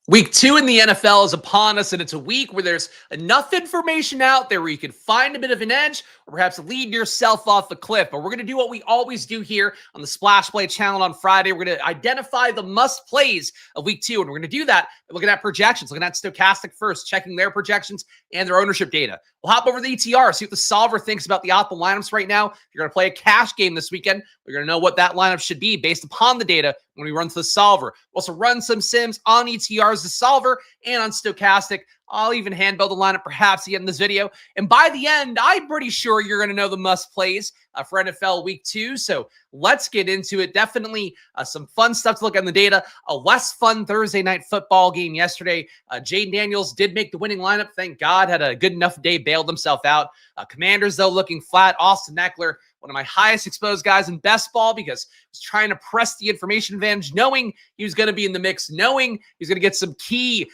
Week 2 in the NFL is upon us, and it's a week where there's enough information out there where you can find a bit of an edge or perhaps lead yourself off the cliff. But we're going to do what we always do here on the Splash Play channel on Friday. We're going to identify the must plays of week 2, and we're going to do that looking at projections, looking at Stochastic first, checking their projections and their ownership data. We'll hop over the ETR, see what the solver thinks about the optimal lineups right now. If you're going to play a cash game this weekend, we're going to know what that lineup should be based upon the data when we run through the solver. We'll also run some sims on ETR as the solver and on Stochastic. I'll even hand build the lineup perhaps again in this video. And by the end, I'm pretty sure you're going to know the must plays for NFL week 2. So let's get into it. Definitely some fun stuff to look at in the data. A less fun Thursday night football game yesterday. Jaden Daniels did make the winning lineup. Thank God. Had a good enough day, bailed himself out. Commanders, though, looking flat. Austin Eckler, one of my highest exposed guys in best ball because I was trying to press the information advantage, knowing he was going to be in the mix, knowing he's going to get some key,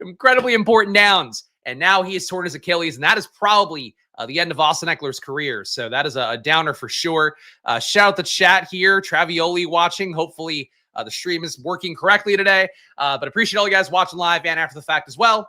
incredibly important downs. And now he has torn his Achilles, and that is probably the end of Austin Eckler's career. So that is a downer for sure. Shout out the chat here. Travioli watching. Hopefully the stream is working correctly today. But appreciate all you guys watching live and after the fact as well.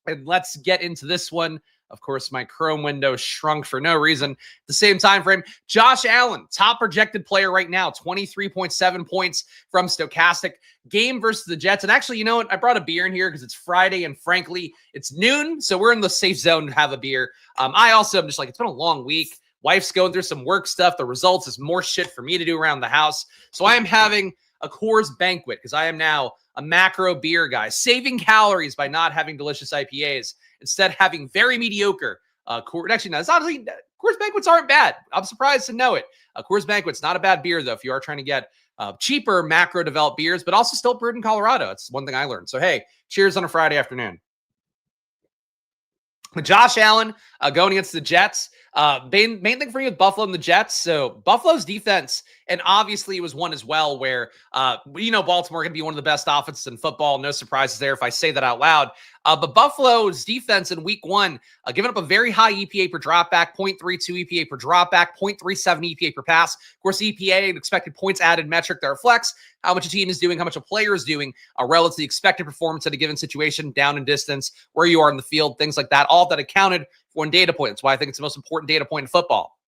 And let's get into this one. Of course, my Chrome window shrunk for no reason. The same time frame, Josh Allen, top projected player right now, 23.7 points from Stochastic. Game versus the Jets. And actually, you know what? I brought a beer in here because it's Friday, and frankly, it's noon, so we're in the safe zone to have a beer. I also am just like, it's been a long week. Wife's going through some work stuff. The results is more shit for me to do around the house. So I am having a Coors Banquet because I am now a macro beer guy, saving calories by not having delicious IPAs. Instead, having very mediocre Coors. Actually, no, it's honestly, Coors Banquets aren't bad. I'm surprised to know it. Coors Banquet's not a bad beer, though, if you are trying to get cheaper macro-developed beers, but also still brewed in Colorado. It's one thing I learned. So, hey, cheers on a Friday afternoon. Josh Allen going against the Jets. Main thing for me with Buffalo and the Jets. So Buffalo's defense, and obviously it was one as well where, Baltimore can be one of the best offenses in football. No surprises there if I say that out loud. But Buffalo's defense in week 1, giving up a very high EPA per dropback, 0.32 EPA per dropback, 0.37 EPA per pass. Of course, EPA, an expected points added metric that reflects how much a team is doing, how much a player is doing relative to the expected performance at a given situation, down in distance, where you are in the field, things like that. All that accounted for one data point. That's why I think it's the most important data point in football.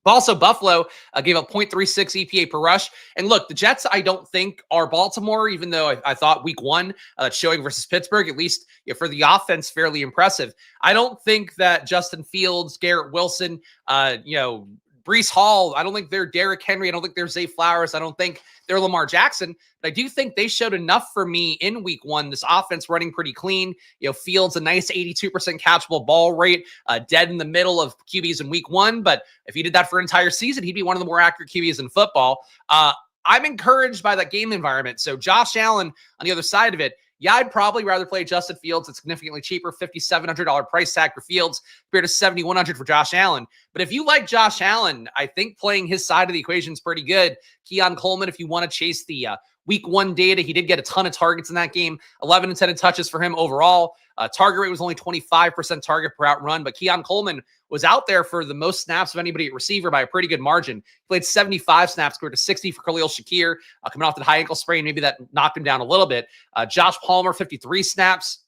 Also, Buffalo gave up 0.36 EPA per rush. And look, the Jets, I don't think, are Baltimore, even though I thought week 1 showing versus Pittsburgh, at least for the offense, fairly impressive. I don't think that Justin Fields, Garrett Wilson, Breece Hall, I don't think they're Derrick Henry. I don't think they're Zay Flowers. I don't think they're Lamar Jackson. But I do think they showed enough for me in week 1. This offense running pretty clean. Fields a nice 82% catchable ball rate, dead in the middle of QBs in week 1. But if he did that for an entire season, he'd be one of the more accurate QBs in football. I'm encouraged by that game environment. So Josh Allen on the other side of it, yeah, I'd probably rather play Justin Fields. It's significantly cheaper, $5,700 price tag for Fields compared to $7,100 for Josh Allen. But if you like Josh Allen, I think playing his side of the equation is pretty good. Keon Coleman, if you want to chase the week 1 data, he did get a ton of targets in that game, 11 intended touches for him overall. Target rate was only 25% target per out run, but Keon Coleman was out there for the most snaps of anybody at receiver by a pretty good margin. He played 75 snaps, compared to 60 for Khalil Shakir, coming off that high ankle sprain. Maybe that knocked him down a little bit. Josh Palmer, 53 snaps.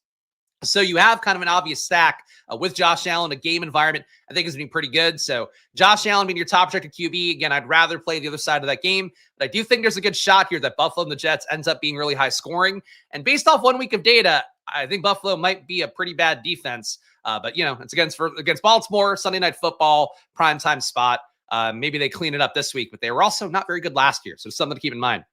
So you have kind of an obvious stack with Josh Allen. A game environment, I think, has been pretty good. So Josh Allen being your top projected QB, again, I'd rather play the other side of that game. But I do think there's a good shot here that Buffalo and the Jets ends up being really high scoring. And based off 1 week of data, I think Buffalo might be a pretty bad defense. But, it's against Baltimore, Sunday Night Football, primetime spot. Maybe they clean it up this week, but they were also not very good last year. So something to keep in mind.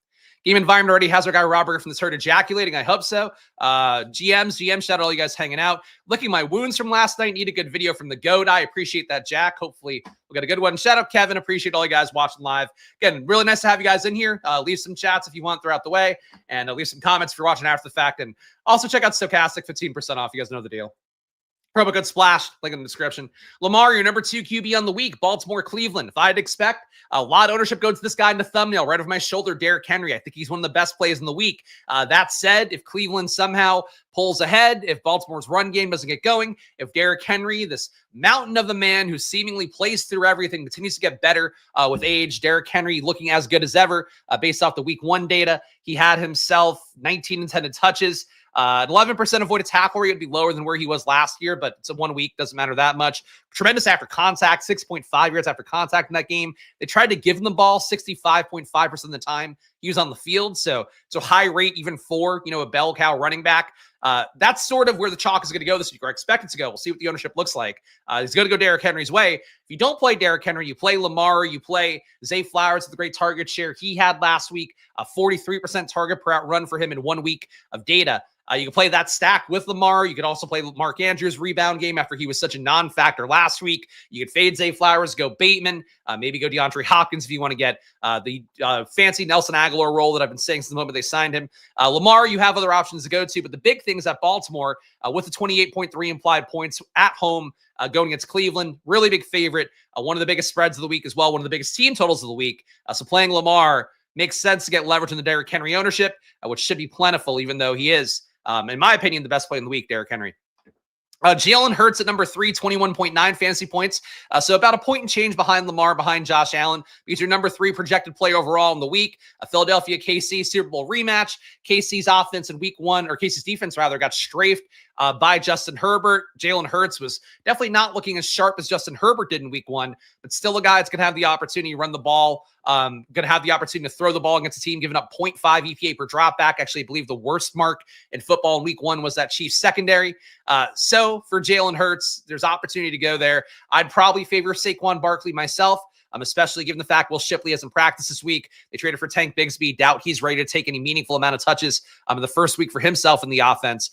Game environment already has our guy Robert from this herd ejaculating. I hope so. GM, shout out all you guys hanging out. Licking my wounds from last night. Need a good video from the GOAT. I appreciate that, Jack. Hopefully we'll get a good one. Shout out Kevin. Appreciate all you guys watching live. Again, really nice to have you guys in here. Leave some chats if you want throughout the way. And leave some comments if you're watching after the fact. And also check out Stochastic, 15% off. You guys know the deal. Promo code SPLASH, link in the description. Lamar, your number 2 QB on the week. Baltimore, Cleveland. If I'd expect a lot of ownership goes to this guy in the thumbnail right over my shoulder, Derrick Henry. I think he's one of the best plays in the week. That said, if Cleveland somehow pulls ahead, if Baltimore's run game doesn't get going, if Derrick Henry, this mountain of a man who seemingly plays through everything, continues to get better with age, Derrick Henry looking as good as ever based off the week 1 data. He had himself 19 intended touches. 11% avoided tackle rate would be lower than where he was last year, but it's a 1 week, doesn't matter that much. Tremendous after contact, 6.5 yards after contact in that game. They tried to give him the ball 65.5% of the time he was on the field. So high rate even for, a bell cow running back. That's sort of where the chalk is going to go this week, or expected to go. We'll see what the ownership looks like. He's going to go Derrick Henry's way. If you don't play Derrick Henry, you play Lamar, you play Zay Flowers with the great target share he had last week, a 43% target per out run for him in 1 week of data. You can play that stack with Lamar. You could also play Mark Andrews' rebound game after he was such a non-factor last week. You could fade Zay Flowers, go Bateman, maybe go DeAndre Hopkins if you want to get the fancy Nelson Aguilar role that I've been saying since the moment they signed him. Lamar, you have other options to go to, but the big thing is that Baltimore, with the 28.3 implied points at home going against Cleveland, really big favorite, one of the biggest spreads of the week as well, one of the biggest team totals of the week. So playing Lamar makes sense to get leverage in the Derrick Henry ownership, which should be plentiful, even though he is, in my opinion, the best play in the week, Derrick Henry. Jalen Hurts at number 3, 21.9 fantasy points. So about a point and change behind Lamar, behind Josh Allen. He's your number 3 projected play overall in the week. A Philadelphia KC Super Bowl rematch. KC's offense in week 1, or KC's defense rather, got strafed by Justin Herbert. Jalen Hurts was definitely not looking as sharp as Justin Herbert did in week 1, but still a guy that's going to have the opportunity to run the ball, going to have the opportunity to throw the ball against a team giving up 0.5 EPA per drop back. Actually, I believe the worst mark in football in week 1 was that Chiefs secondary. So for Jalen Hurts, there's opportunity to go there. I'd probably favor Saquon Barkley myself. Especially given the fact Will Shipley hasn't practiced this week. They traded for Tank Bigsby. Doubt he's ready to take any meaningful amount of touches in the first week for himself in the offense.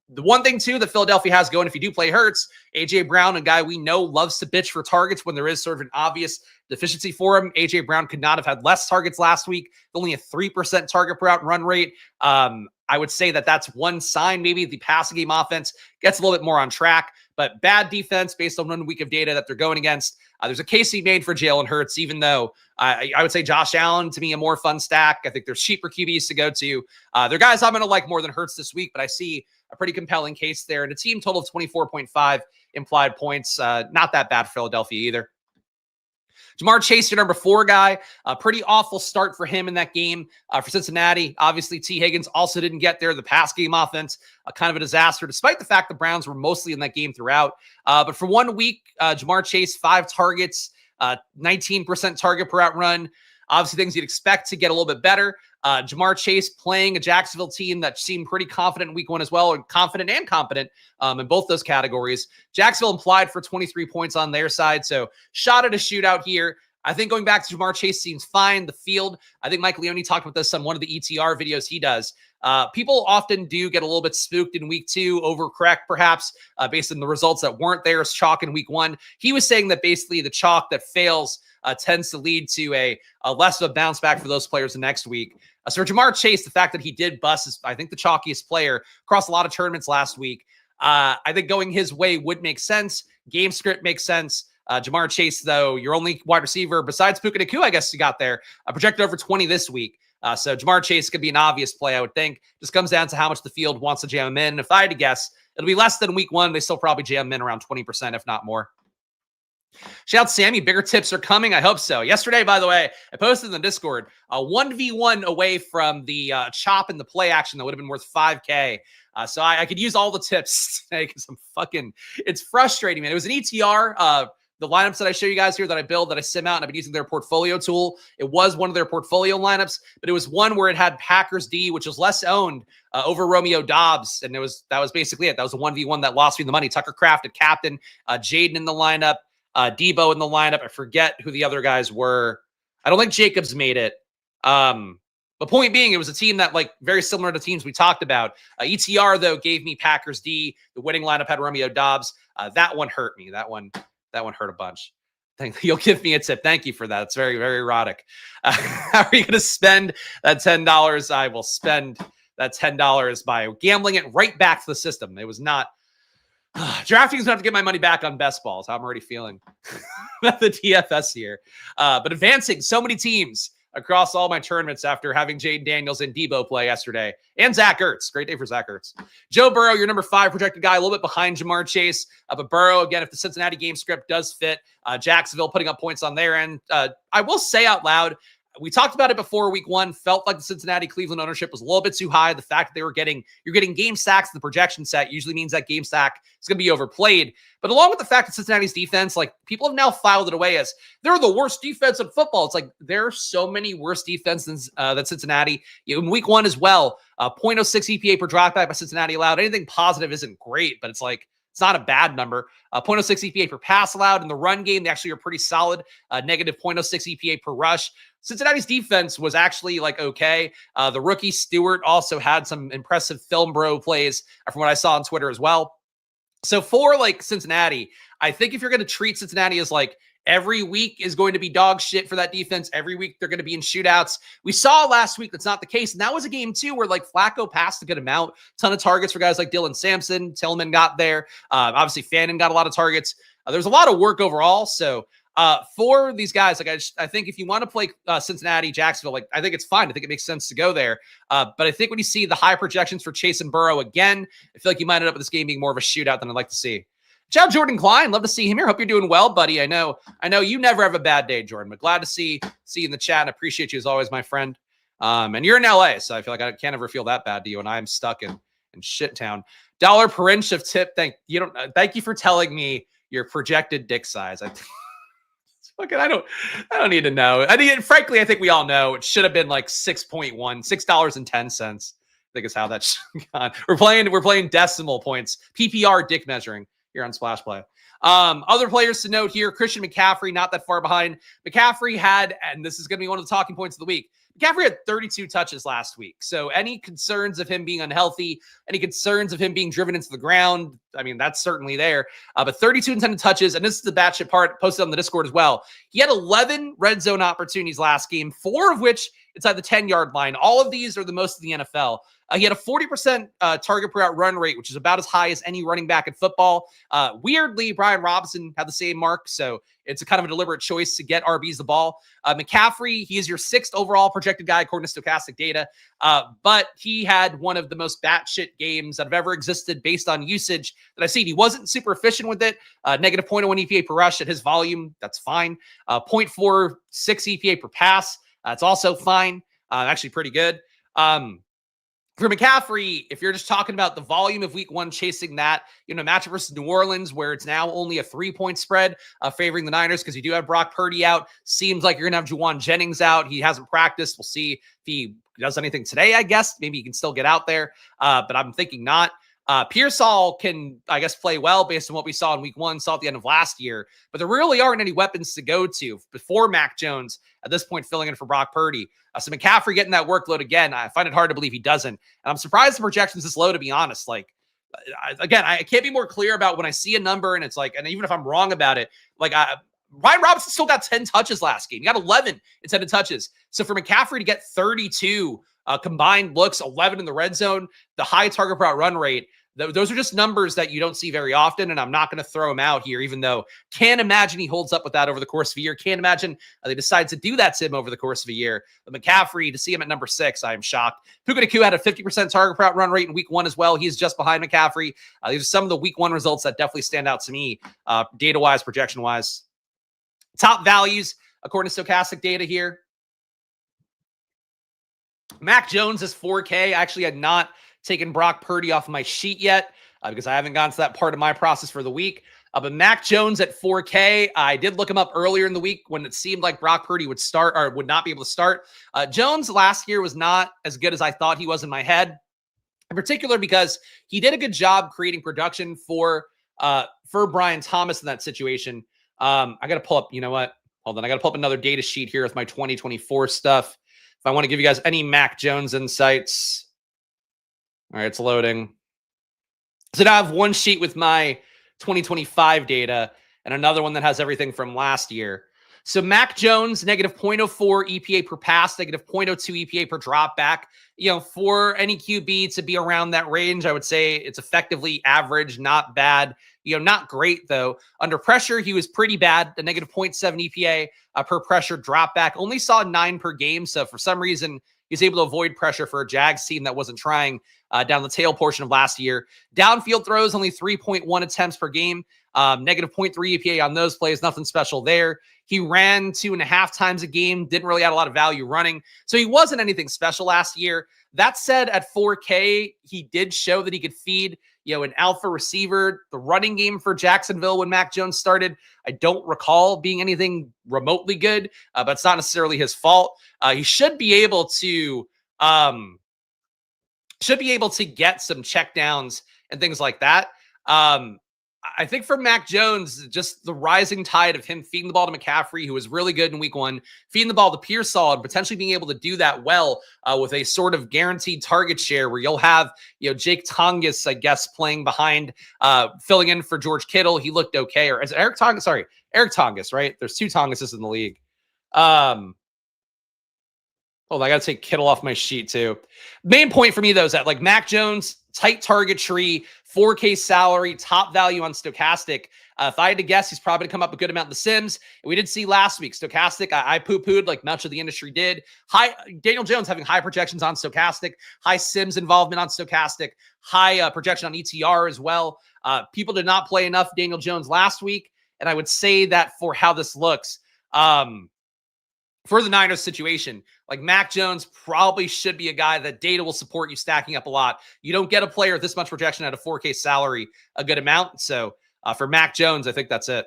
The one thing, too, that Philadelphia has going, if you do play Hurts, A.J. Brown, a guy we know loves to bitch for targets when there is sort of an obvious deficiency for him. A.J. Brown could not have had less targets last week. Only a 3% target per out run rate. I would say that that's one sign. Maybe the passing game offense gets a little bit more on track, but bad defense based on 1 week of data that they're going against. There's a case made for Jalen Hurts, even though I would say Josh Allen, to me, a more fun stack. I think there's cheaper QBs to go to. They're guys I'm going to like more than Hurts this week, but I see a pretty compelling case there. And a team total of 24.5 implied points. Not that bad for Philadelphia either. Jamar Chase, your number 4 guy. A pretty awful start for him in that game for Cincinnati. Obviously, T. Higgins also didn't get there. The pass game offense, kind of a disaster, despite the fact the Browns were mostly in that game throughout. But for 1 week, Jamar Chase, 5 targets, 19% target per out run. Obviously, things you'd expect to get a little bit better. Jamar Chase playing a Jacksonville team that seemed pretty confident in week 1 as well, or confident and competent in both those categories. Jacksonville implied for 23 points on their side, so shot at a shootout here. I think going back to Jamar Chase seems fine. The field, I think Mike Leone talked about this on one of the ETR videos he does. People often do get a little bit spooked in week 2, overcorrect perhaps, based on the results that weren't there as chalk in week 1. He was saying that basically the chalk that fails tends to lead to a less of a bounce back for those players the next week. So for Jamar Chase, the fact that he did bust is, I think, the chalkiest player across a lot of tournaments last week. I think going his way would make sense. Game script makes sense. Jamar Chase, though, your only wide receiver besides Puka Nacua, I guess you got there, projected over 20 this week. So Jamar Chase could be an obvious play, I would think. Just comes down to how much the field wants to jam him in. If I had to guess, it'll be less than week 1. They still probably jam him in around 20%, if not more. Shout out Sammy, bigger tips are coming. I hope so. Yesterday, by the way, I posted in the Discord 1v1 away from the chop and the play action that would have been worth 5K. So I could use all the tips today because it's frustrating, man. It was an ETR. The lineups that I show you guys here that I build, that I sim out, and I've been using their portfolio tool. It was one of their portfolio lineups, but it was one where it had Packers D, which was less owned over Romeo Dobbs. And that was basically it. That was a 1v1 that lost me the money. Tucker Kraft at captain, Jaden in the lineup. Debo in the lineup. I forget who the other guys were. I don't think Jacobs made it. But point being, it was a team that, like, very similar to teams we talked about. ETR, though, gave me Packers D. The winning lineup had Romeo Dobbs. That one hurt me. That one hurt a bunch. You'll give me a tip. Thank you for that. It's very, very erotic. How are you going to spend that $10? I will spend that $10 by gambling it right back to the system. It was not DraftKings going to have to get my money back on best balls. How I'm already feeling about the DFS here. But advancing so many teams across all my tournaments after having Jaden Daniels and Debo play yesterday. And Zach Ertz. Great day for Zach Ertz. Joe Burrow, your number 5 projected guy, a little bit behind Jamar Chase. But Burrow, again, if the Cincinnati game script does fit, Jacksonville putting up points on their end. I will say out loud, we talked about it before week 1, felt like the Cincinnati Cleveland ownership was a little bit too high. The fact that you're getting game stacks in the projection set usually means that game stack is going to be overplayed. But along with the fact that Cincinnati's defense, like, people have now filed it away as they're the worst defense in football. It's like there are so many worse defenses than Cincinnati. In week 1 as well, 0.06 EPA per dropback by Cincinnati allowed. Anything positive isn't great, but it's like, it's not a bad number. 0.06 EPA per pass allowed. In the run game, they actually are pretty solid. Negative 0.06 EPA per rush. Cincinnati's defense was actually like okay. The rookie Stewart also had some impressive film bro plays from what I saw on Twitter as well. So for like Cincinnati, I think if you're going to treat Cincinnati as like every week is going to be dog shit for that defense, every week they're going to be in shootouts. We saw last week that's not the case. And that was a game too where like Flacco passed a good amount, ton of targets for guys like Dylan Sampson. Tillman got there. Obviously Fannin got a lot of targets. There's a lot of work overall. So for these guys, like I think if you want to play Cincinnati, Jacksonville, like I think it's fine. I think it makes sense to go there. But I think when you see the high projections for Chase and Burrow again, I feel like you might end up with this game being more of a shootout than I'd like to see. Ciao, Jordan Klein. Love to see him here. Hope you're doing well, buddy. I know you never have a bad day, Jordan, but glad to see you in the chat and appreciate you as always, my friend. And you're in LA, so I feel like I can't ever feel that bad to you, and I'm stuck in shit town. $1 per inch of tip. Thank you for telling me your projected dick size. I don't need to know. Frankly, I think we all know it should have been like 6.1, $6.10. I think is how that's gone. We're playing decimal points, PPR dick measuring here on Splash Play. Other players to note here, Christian McCaffrey, not that far behind. McCaffrey had, and this is going to be one of the talking points of the week, McCaffrey had 32 touches last week. So any concerns of him being unhealthy, any concerns of him being driven into the ground, I mean, that's certainly there. But 32 intended touches, and this is the batshit part posted on the Discord as well. He had 11 red zone opportunities last game, 4 of which inside the 10-yard line. All of these are the most in the NFL. He had a 40% target per out run rate, which is about as high as any running back in football. Weirdly, Brian Robinson had the same mark, so it's a kind of a deliberate choice to get RBs the ball. McCaffrey, he is your 6th overall projected guy according to Stochastic data, but he had one of the most batshit games that have ever existed based on usage that I've seen. He wasn't super efficient with it. Negative 0.01 EPA per rush at his volume. That's fine. 0.46 EPA per pass. That's also fine. Actually pretty good. For McCaffrey, if you're just talking about the volume of week 1, chasing that, matchup versus New Orleans, where it's now only a 3-point spread favoring the Niners because you do have Brock Purdy out. Seems like you're going to have Juwan Jennings out. He hasn't practiced. We'll see if he does anything today, I guess. Maybe he can still get out there, but I'm thinking not. Pearsall can, I guess, play well based on what we saw in week 1, saw at the end of last year, but there really aren't any weapons to go to before Mac Jones at this point filling in for Brock Purdy. So McCaffrey getting that workload again, I find it hard to believe he doesn't. And I'm surprised the projection's this low, to be honest. Like, I can't be more clear about when I see a number and it's like, and even if I'm wrong about it, like Ryan Robinson still got 10 touches last game. He got 11 intended touches. So for McCaffrey to get 32 combined looks, 11 in the red zone, the high target per out run rate, those are just numbers that you don't see very often, and I'm not going to throw him out here, even though can't imagine he holds up with that over the course of a year. Can't imagine they decide to do that to him over the course of a year. But McCaffrey, to see him at number 6, I am shocked. Puka Nacua had a 50% target per out run rate in week 1 as well. He's just behind McCaffrey. These are some of the week 1 results that definitely stand out to me, data-wise, projection-wise. Top values, according to Stochastic data here. Mac Jones is 4K. I actually had not taken Brock Purdy off my sheet yet because I haven't gotten to that part of my process for the week. But Mac Jones at 4K, I did look him up earlier in the week when it seemed like Brock Purdy would start or would not be able to start. Jones last year was not as good as I thought he was in my head, in particular because he did a good job creating production for Brian Thomas in that situation. I got to pull up, you know what? Hold on. I got to pull up another data sheet here with my 2024 stuff. If I want to give you guys any Mac Jones insights. All right, it's loading. So now I have one sheet with my 2025 data and another one that has everything from last year. So Mac Jones, negative 0.04 EPA per pass, negative 0.02 EPA per drop back. For any QB to be around that range, I would say it's effectively average, not bad. Not great though. Under pressure, he was pretty bad. The negative 0.7 EPA per pressure drop back. Only saw 9 per game. So for some reason, he's able to avoid pressure for a Jags team that wasn't trying down the tail portion of last year. Downfield throws, only 3.1 attempts per game. Negative 0.3 EPA on those plays. Nothing special there. He ran 2.5 times a game. Didn't really add a lot of value running. So he wasn't anything special last year. That said, at 4K, he did show that he could feed an alpha receiver. The running game for Jacksonville when Mac Jones started, I don't recall being anything remotely good, but it's not necessarily his fault. He should be able to get some checkdowns and things like that. I think for Mac Jones, just the rising tide of him feeding the ball to McCaffrey, who was really good in week 1, feeding the ball to Pearsall, and potentially being able to do that well with a sort of guaranteed target share where you'll have, Jake Tongas, I guess, playing behind, filling in for George Kittle. He looked okay. Or is it Eric Tongas? Sorry, Eric Tongas, right? There's 2 Tongases in the league. Hold on, I got to take Kittle off my sheet too. Main point for me, though, is that Mac Jones, tight target tree, 4K salary, top value on Stochastic. If I had to guess, he's probably going to come up a good amount in the Sims. And we did see last week, Stochastic, I poo-pooed like much of the industry did. Daniel Jones having high projections on Stochastic, high Sims involvement on Stochastic, high projection on ETR as well. People did not play enough Daniel Jones last week. And I would say that for how this looks, for the Niners situation, Mac Jones probably should be a guy that data will support you stacking up a lot. You don't get a player this much projection at a 4K salary a good amount. So for Mac Jones, I think that's it.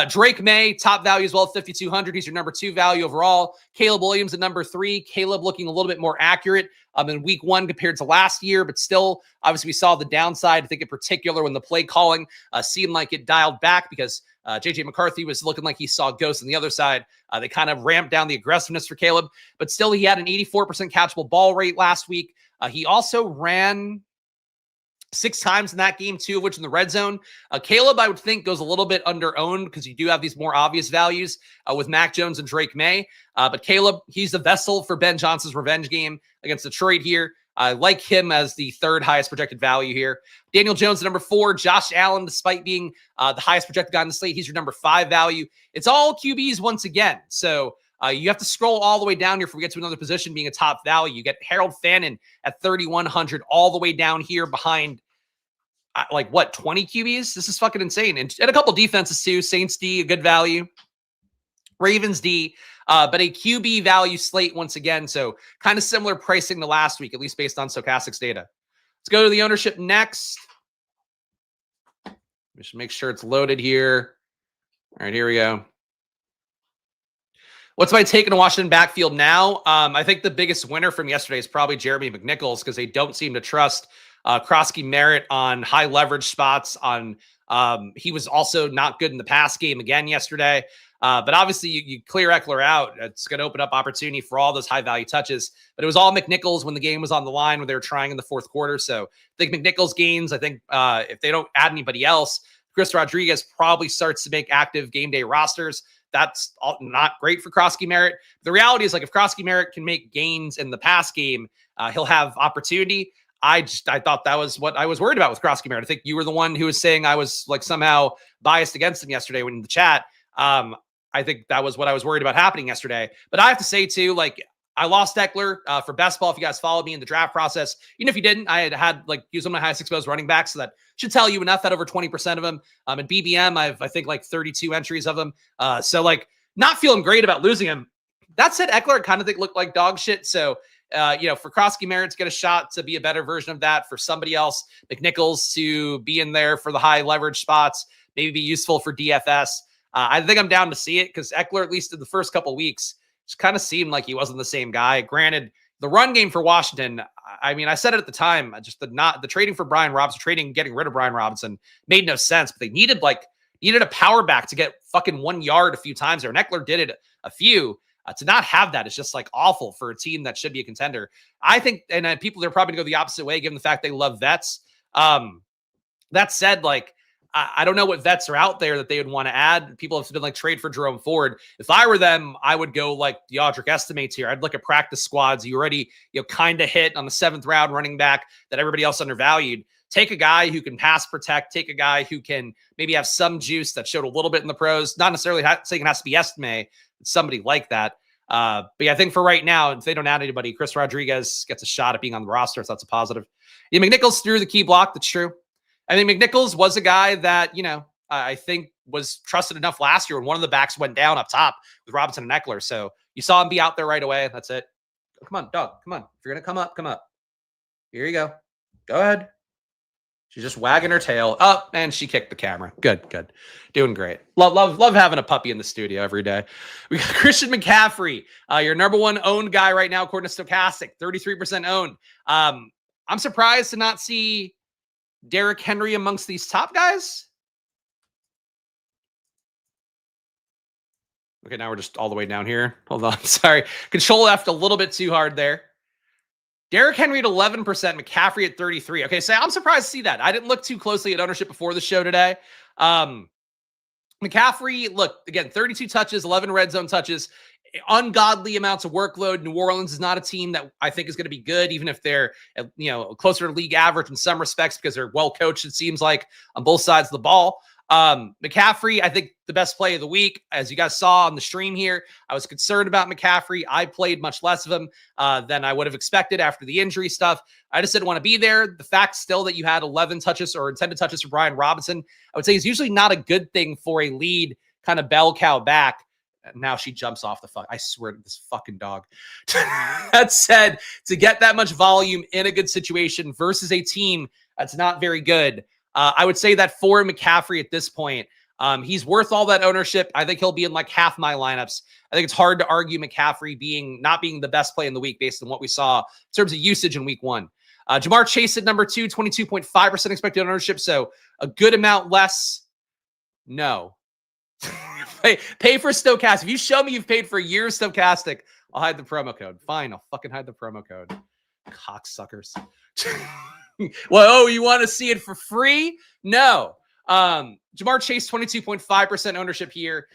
Drake May, top value as well at 5,200. He's your number 2 value overall. Caleb Williams at number 3. Caleb looking a little bit more accurate in week 1 compared to last year, but still, obviously, we saw the downside. I think in particular when the play calling seemed like it dialed back because JJ McCarthy was looking like he saw ghosts on the other side. They kind of ramped down the aggressiveness for Caleb, but still he had an 84% catchable ball rate last week. He also ran 6 times in that game, 2 of which in the red zone. Caleb, I would think, goes a little bit under-owned because you do have these more obvious values with Mac Jones and Drake May. But Caleb, he's the vessel for Ben Johnson's revenge game against Detroit here. I like him as the 3rd highest projected value here. Daniel Jones at number 4. Josh Allen, despite being the highest projected guy on the slate, he's your number 5 value. It's all QBs once again. So you have to scroll all the way down here before we get to another position being a top value. You get Harold Fannin at 3,100 all the way down here behind 20 QBs? This is fucking insane. And a couple defenses too. Saints D, a good value. Ravens D, but a QB value slate once again. So kind of similar pricing to last week, at least based on Stochastic's data. Let's go to the ownership next. We should make sure it's loaded here. All right, here we go. What's my take in the Washington backfield now? I think the biggest winner from yesterday is probably Jeremy McNichols because they don't seem to trust Krosky Merritt on high leverage spots. He was also not good in the pass game again yesterday. But obviously, you clear Eckler out. It's going to open up opportunity for all those high-value touches. But it was all McNichols when the game was on the line when they were trying in the 4th quarter. So I think McNichols gains. I think if they don't add anybody else, Chris Rodriguez probably starts to make active game day rosters. That's not great for Krosky Merritt. The reality is, if Krosky Merritt can make gains in the pass game, he'll have opportunity. I thought that was what I was worried about with Krosky Merritt. I think you were the one who was saying I was somehow biased against him yesterday when in the chat. I think that was what I was worried about happening yesterday. But I have to say, too, I lost Eckler for best ball. If you guys followed me in the draft process, even if you didn't, I had he was one of my highest exposed running backs. So that should tell you enough. Had over 20% of them. In BBM, I think 32 entries of them. So not feeling great about losing him. That said, Eckler kind of looked like dog shit. So, for Krosky Merritt to get a shot to be a better version of that, for somebody else, McNichols to be in there for the high leverage spots, maybe be useful for DFS. I think I'm down to see it because Eckler, at least in the first couple of weeks, just kind of seemed like he wasn't the same guy. Granted, the run game for Washington, I mean, I said it at the time, just the trading for Brian Robinson, getting rid of Brian Robinson made no sense, but they needed a power back to get fucking 1 yard a few times there. And Eckler did it a few. To not have that is just awful for a team that should be a contender. I think, and people are probably going to go the opposite way given the fact they love vets. That said, I don't know what vets are out there that they would want to add. People have been like trade for Jerome Ford. If I were them, I would go like the Audric estimates here. I'd look at practice squads. You already, kind of hit on the 7th round running back that everybody else undervalued. Take a guy who can pass protect. Take a guy who can maybe have some juice that showed a little bit in the pros. Not necessarily saying it has to be Estime, somebody like that. But yeah, I think for right now, if they don't add anybody, Chris Rodriguez gets a shot at being on the roster, so that's a positive. Yeah, McNichols threw the key block. That's true. I think McNichols was a guy that, I think was trusted enough last year when one of the backs went down up top with Robinson and Eckler. So you saw him be out there right away. That's it. Come on, dog. Come on. If you're going to come up, come up. Here you go. Go ahead. She's just wagging her tail up, and she kicked the camera. Good. Doing great. Love having a puppy in the studio every day. We got Christian McCaffrey, your number one owned guy right now, according to Stochastic, 33% owned. I'm surprised to not see Derrick Henry amongst these top guys. Okay, now we're just all the way down here. Hold on. Sorry. Control F a little bit too hard there. Derrick Henry at 11%, McCaffrey at 33%. Okay, so I'm surprised to see that. I didn't look too closely at ownership before the show today. McCaffrey, look, again, 32 touches, 11 red zone touches, ungodly amounts of workload. New Orleans is not a team that I think is going to be good, even if they're, closer to league average in some respects because they're well coached, it seems like, on both sides of the ball. McCaffrey, I think the best play of the week, as you guys saw on the stream here. I was concerned about McCaffrey. I played much less of him than I would have expected after the injury stuff. I just didn't want to be there. The fact still that you had 11 touches or intended touches for Brian Robinson, I would say is usually not a good thing for a lead kind of bell cow back. Now she jumps off the I swear to this fucking dog. That said, to get that much volume in a good situation versus a team that's not very good, I would say that for McCaffrey at this point, he's worth all that ownership. I think he'll be in like half my lineups. I think it's hard to argue McCaffrey not being the best play in the week based on what we saw in terms of usage in week 1. Jamar Chase at number 2, 22.5% expected ownership. So a good amount less. No. Pay for Stochastic. If you show me you've paid for a year's Stochastic, I'll hide the promo code. Fine, I'll fucking hide the promo code. Cocksuckers. Well, you want to see it for free? No. Jamar Chase, 22.5% ownership here.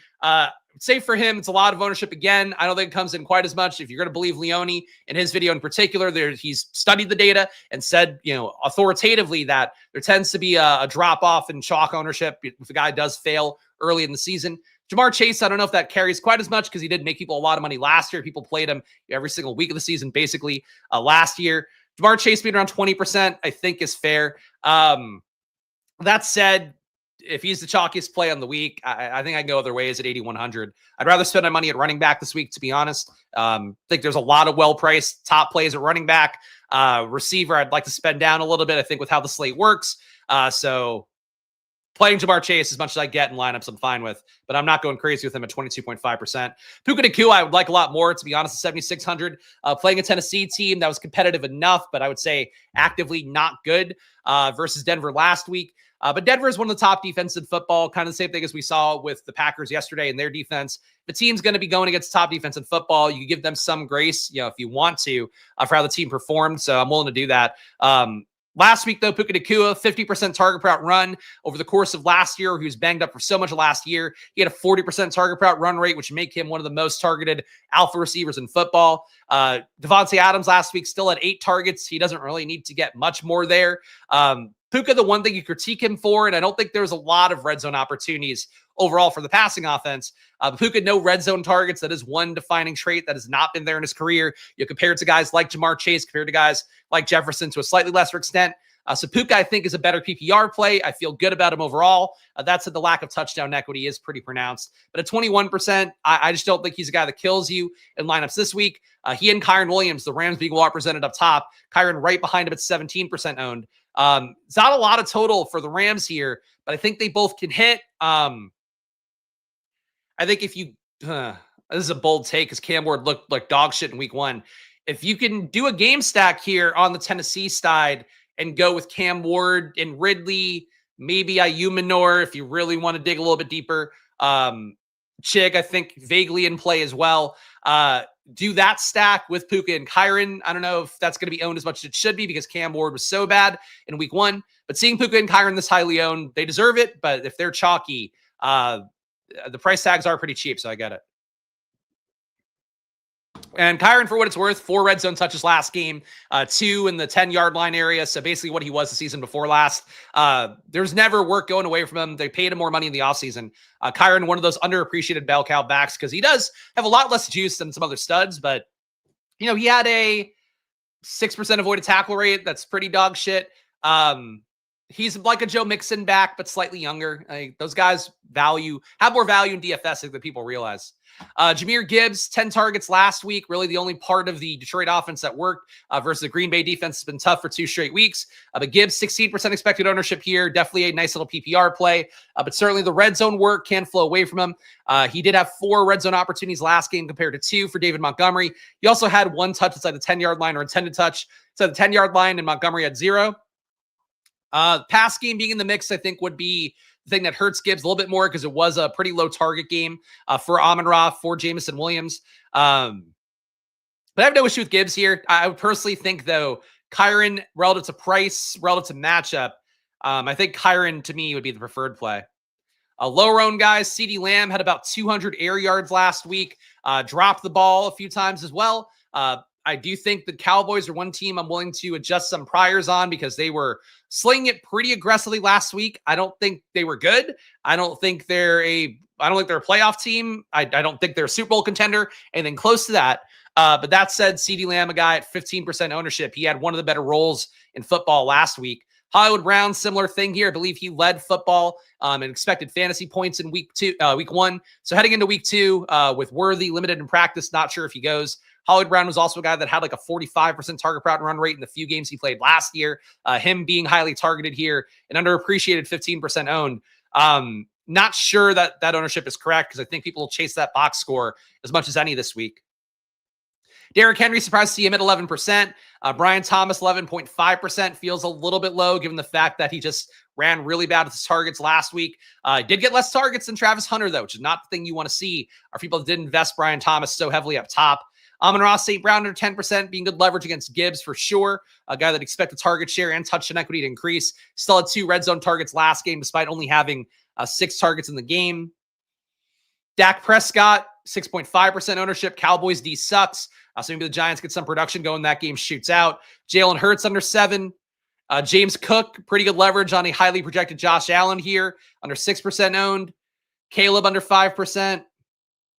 Say for him, it's a lot of ownership again. I don't think it comes in quite as much. If you're going to believe Leone in his video in particular, he's studied the data and said, authoritatively that there tends to be a drop off in chalk ownership if a guy does fail early in the season. Jamar Chase, I don't know if that carries quite as much because he did make people a lot of money last year. People played him every single week of the season, basically last year. Jamar Chase being around 20%, I think is fair. That said, if he's the chalkiest play on the week, I think I can go other ways at 8,100. I'd rather spend my money at running back this week, to be honest. I think there's a lot of well-priced top plays at running back. Receiver, I'd like to spend down a little bit, I think, with how the slate works. So playing Jamar Chase as much as I get in lineups, I'm fine with, but I'm not going crazy with him at 22.5%. Puka Nacua, I would like a lot more, to be honest, at 7,600. Playing a Tennessee team that was competitive enough, but I would say actively not good versus Denver last week. But Denver is one of the top defenses in football, kind of the same thing as we saw with the Packers yesterday in their defense. The team's going to be going against top defense in football. You give them some grace, if you want to, for how the team performed. So I'm willing to do that. Last week, though, Puka Nacua, 50% target per route run over the course of last year. He was banged up for so much of last year. He had a 40% target per route run rate, which make him one of the most targeted alpha receivers in football. Devontae Adams last week still had 8 targets. He doesn't really need to get much more there. Puka, the one thing you critique him for, and I don't think there's a lot of red zone opportunities overall for the passing offense. Puka, no red zone targets. That is one defining trait that has not been there in his career. You compare it to guys like Jamar Chase, compared to guys like Jefferson to a slightly lesser extent. So Puka, I think, is a better PPR play. I feel good about him overall. That said, the lack of touchdown equity is pretty pronounced. But at 21%, I just don't think he's a guy that kills you in lineups this week. He and Kyron Williams, the Rams being well represented up top. Kyron right behind him at 17% owned. It's not a lot of total for the Rams here, but I think they both can hit. I think if you, this is a bold take because Cam Ward looked like dog shit in week 1. If you can do a game stack here on the Tennessee side and go with Cam Ward and Ridley, maybe Ayumanor if you really want to dig a little bit deeper. Chig, I think, vaguely in play as well. do that stack with Puka and Kyren. I don't know if that's going to be owned as much as it should be because Cam Ward was so bad in week 1. But seeing Puka and Kyren this highly owned, they deserve it. But if they're chalky, the price tags are pretty cheap, so I get it. And Kyren, for what it's worth, 4 red zone touches last game, 2 in the 10-yard line area. So basically what he was the season before last. There's never work going away from him. They paid him more money in the offseason. Kyren, one of those underappreciated bell cow backs because he does have a lot less juice than some other studs. But, he had a 6% avoided tackle rate. That's pretty dog shit. He's like a Joe Mixon back, but slightly younger. Those guys have more value in DFS than people realize. Jahmyr Gibbs, 10 targets last week. Really the only part of the Detroit offense that worked versus the Green Bay defense has been tough for 2 straight weeks. But Gibbs, 16% expected ownership here. Definitely a nice little PPR play. But certainly the red zone work can flow away from him. He did have 4 red zone opportunities last game compared to 2 for David Montgomery. He also had 1 touch inside the 10-yard line or intended touch inside the 10-yard line, and Montgomery had 0. Pass game being in the mix, I think, would be the thing that hurts Gibbs a little bit more because it was a pretty low target game for Amon-Ra, for Jameson Williams. But I have no issue with Gibbs here. I would personally think, though, Kyren, relative to price, relative to matchup, I think Kyren, to me, would be the preferred play. Lower owned guys, CeeDee Lamb had about 200 air yards last week, dropped the ball a few times as well. I do think the Cowboys are one team I'm willing to adjust some priors on because they were slinging it pretty aggressively last week. I don't think they were good. I don't think they're a playoff team. I don't think they're a Super Bowl contender, anything close to that. But that said, CeeDee Lamb, a guy at 15% ownership, he had one of the better roles in football last week. Hollywood Brown, similar thing here. I believe he led football and expected fantasy points in week 1. So heading into week 2 with Worthy limited in practice, not sure if he goes. Hollywood Brown was also a guy that had like a 45% target route run rate in the few games he played last year. Him being highly targeted here and underappreciated 15% owned. Not sure that ownership is correct because I think people will chase that box score as much as any this week. Derrick Henry, surprised to see him at 11%. Brian Thomas, 11.5%. Feels a little bit low given the fact that he just ran really bad with his targets last week. Did get less targets than Travis Hunter, though, which is not the thing you want to see. Our people that did invest Brian Thomas so heavily up top. Amon-Ra St. Brown under 10%, being good leverage against Gibbs for sure. A guy that expected target share and touchdown equity to increase. Still had 2 red zone targets last game, despite only having 6 targets in the game. Dak Prescott, 6.5% ownership. Cowboys D sucks. So maybe the Giants get some production going. That game shoots out. Jalen Hurts under 7. James Cook, pretty good leverage on a highly projected Josh Allen here, under 6% owned. Caleb under 5%.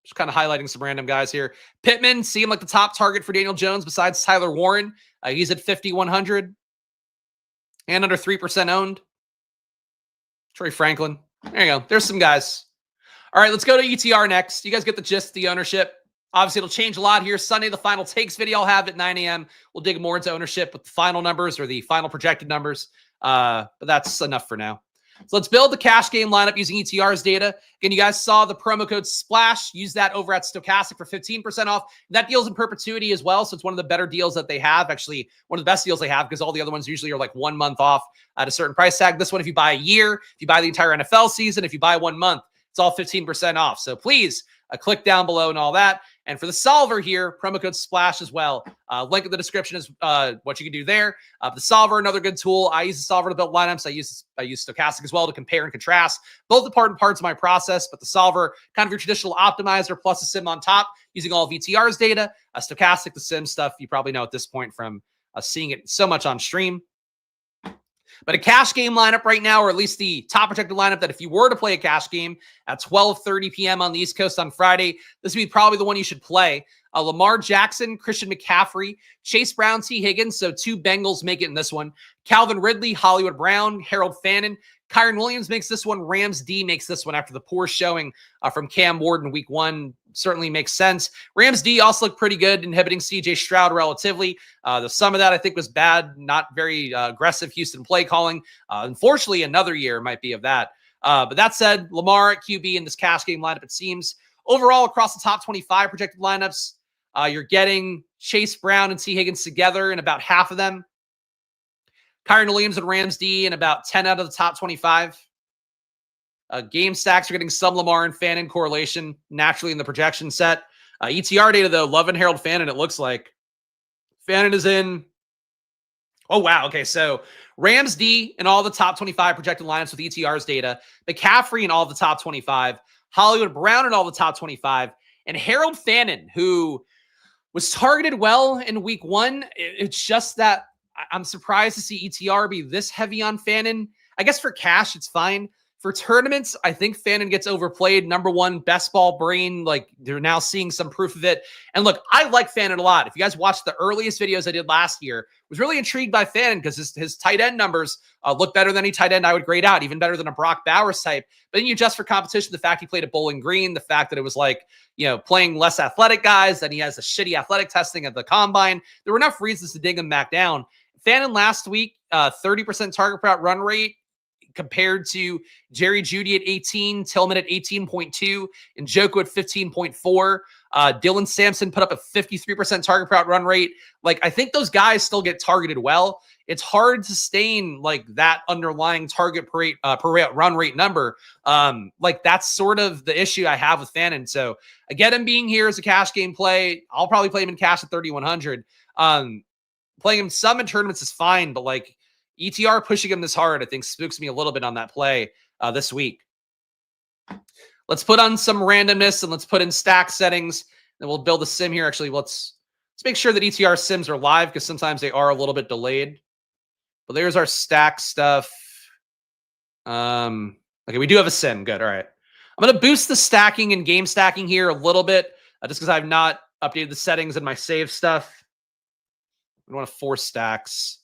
Just kind of highlighting some random guys here. Pittman, see him like the top target for Daniel Jones besides Tyler Warren. He's at 5,100 and under 3% owned. Troy Franklin. There you go. There's some guys. All right, let's go to ETR next. You guys get the gist, the ownership. Obviously, it'll change a lot here. Sunday, the final takes video I'll have at 9 a.m. We'll dig more into ownership with the final numbers or the final projected numbers. But that's enough for now. So let's build the cash game lineup using ETR's data. Again, you guys saw the promo code SPLASH. Use that over at Stochastic for 15% off. That deal's in perpetuity as well, so it's one of the better deals that they have. Actually, one of the best deals they have because all the other ones usually are like 1 month off at a certain price tag. This one, if you buy a year, if you buy the entire NFL season, if you buy 1 month, it's all 15% off. So please click down below and all that. And for the solver here, promo code SPLASH as well. Link in the description is what you can do there. The solver, another good tool. I use the solver to build lineups. I use Stochastic as well to compare and contrast both the parts of my process. But the solver, kind of your traditional optimizer plus a sim on top, using all of VTR's data. Stochastic, the sim stuff, you probably know at this point from seeing it so much on stream. But a cash game lineup right now, or at least the top projected lineup that if you were to play a cash game at 12:30 p.m. on the East Coast on Friday, this would be probably the one you should play. Lamar Jackson, Christian McCaffrey, Chase Brown, T. Higgins. So 2 Bengals make it in this one. Calvin Ridley, Hollywood Brown, Harold Fannin. Kyren Williams makes this one. Rams D makes this one after the poor showing from Cam Ward in week 1. Certainly makes sense. Rams D also look pretty good, inhibiting CJ Stroud relatively. Some of that I think was bad, not very aggressive Houston play calling. Unfortunately, another year might be of that. But that said, Lamar at QB in this cash game lineup, it seems. Overall, across the top 25 projected lineups, you're getting Chase Brown and T. Higgins together in about half of them. Kyren Williams and Rams D in about 10 out of the top 25. Game stacks are getting some Lamar and Fannin correlation naturally in the projection set. ETR data, though, loving Harold Fannin, it looks like. Fannin is in. Oh, wow. Okay, so Rams D in all the top 25 projected lineups with ETR's data, McCaffrey in all the top 25, Hollywood Brown in all the top 25, and Harold Fannin, who was targeted well in week 1. It's just that I'm surprised to see ETR be this heavy on Fannin. I guess for cash, it's fine. For tournaments, I think Fannin gets overplayed. Number one, best ball brain. Like, they're now seeing some proof of it. And look, I like Fannin a lot. If you guys watched the earliest videos I did last year, was really intrigued by Fannin because his tight end numbers look better than any tight end I would grade out, even better than a Brock Bowers type. But then you adjust for competition, the fact he played at Bowling Green, the fact that it was like, playing less athletic guys, then he has a shitty athletic testing at the combine. There were enough reasons to dig him back down. Fannin last week, 30% target per route run rate, compared to Jerry Jeudy at 18, Tillman at 18.2, and Njoku at 15.4. Dylan Sampson put up a 53% target per route run rate. Like, I think those guys still get targeted well. It's hard to sustain like that underlying target per run rate number. Like, that's sort of the issue I have with Fannin. So I get him being here as a cash game play. I'll probably play him in cash at 3,100. Playing him some in tournaments is fine, but like, ETR pushing him this hard, I think, spooks me a little bit on that play this week. Let's put on some randomness and let's put in stack settings. Then we'll build a sim here. Actually, let's make sure that ETR sims are live because sometimes they are a little bit delayed. But there's our stack stuff. Okay, we do have a sim. Good. All right. I'm going to boost the stacking and game stacking here a little bit just because I've not updated the settings in my save stuff. I want to 4 stacks.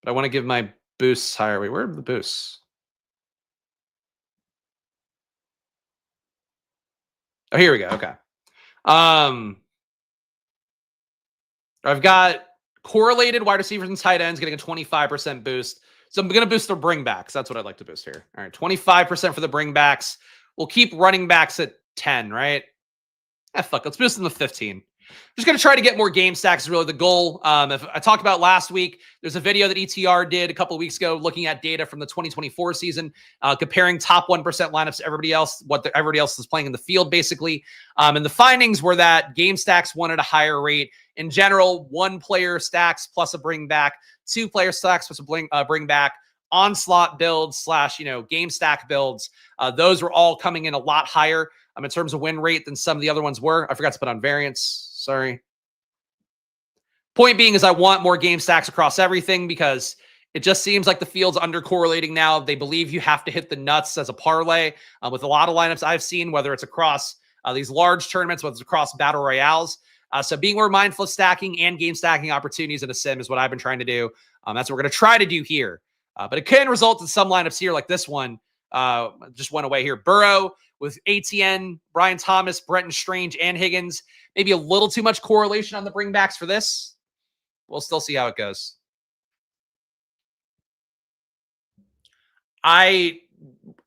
I want to give my boosts higher. Wait, where are the boosts? Oh, here we go. Okay. I've got correlated wide receivers and tight ends getting a 25% boost. So I'm going to boost their bringbacks. That's what I'd like to boost here. All right, 25% for the bringbacks. We'll keep running backs at 10, right? Fuck, let's boost them to 15. Just going to try to get more game stacks is really the goal. If I talked about last week, there's a video that ETR did a couple of weeks ago looking at data from the 2024 season, comparing top 1% lineups to everybody else, everybody else is playing in the field, basically. And the findings were that game stacks won at a higher rate. In general, 1-player stacks plus a bring back, 2-player stacks plus a bring back, onslaught builds / game stack builds. Those were all coming in a lot higher in terms of win rate than some of the other ones were. I forgot to put on variance. Sorry. Point being is I want more game stacks across everything because it just seems like the field's under-correlating now. They believe you have to hit the nuts as a parlay with a lot of lineups I've seen, whether it's across these large tournaments, whether it's across battle royales. So being more mindful of stacking and game stacking opportunities in a sim is what I've been trying to do. That's what we're going to try to do here. But it can result in some lineups here like this one. Just went away here. Burrow with ATN, Brian Thomas, Brenton Strange, and Higgins. Maybe a little too much correlation on the bringbacks for this. We'll still see how it goes.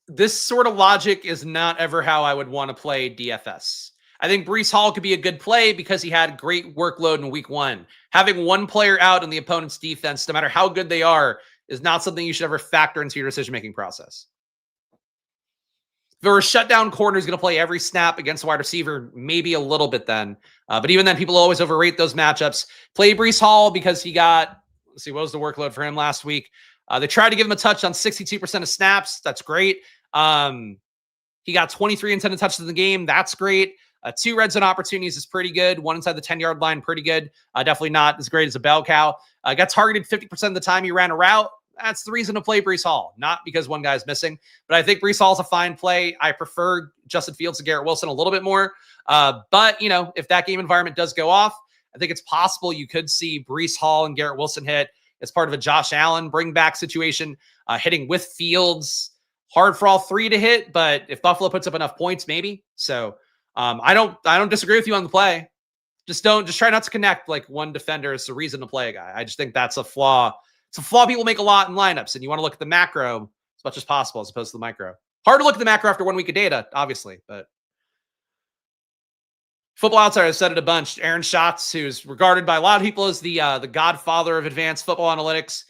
This sort of logic is not ever how I would want to play DFS. I think Breece Hall could be a good play because he had great workload in week 1. Having one player out in the opponent's defense, no matter how good they are, is not something you should ever factor into your decision-making process. If there were a shutdown corner who's going to play every snap against a wide receiver, maybe a little bit then. But even then, people always overrate those matchups. Play Breece Hall because he got, let's see, what was the workload for him last week? They tried to give him a touch on 62% of snaps. That's great. He got 23 intended touches in the game. That's great. 2 red zone opportunities is pretty good. 1 inside the 10-yard line, pretty good. Definitely not as great as a bell cow. Got targeted 50% of the time he ran a route. That's the reason to play Breece Hall, not because one guy's missing. But I think Breece Hall's a fine play. I prefer Justin Fields to Garrett Wilson a little bit more. But, if that game environment does go off, I think it's possible you could see Breece Hall and Garrett Wilson hit as part of a Josh Allen bring back situation, hitting with Fields. Hard for all 3 to hit, but if Buffalo puts up enough points, maybe. So I don't disagree with you on the play. Just try not to connect like one defender is the reason to play a guy. I just think that's a flaw. It's a flaw people make a lot in lineups, and you want to look at the macro as much as possible as opposed to the micro. Hard to look at the macro after 1 week of data, obviously, but Football Outsider has said it a bunch. Aaron Schatz, who's regarded by a lot of people as the godfather of advanced football analytics,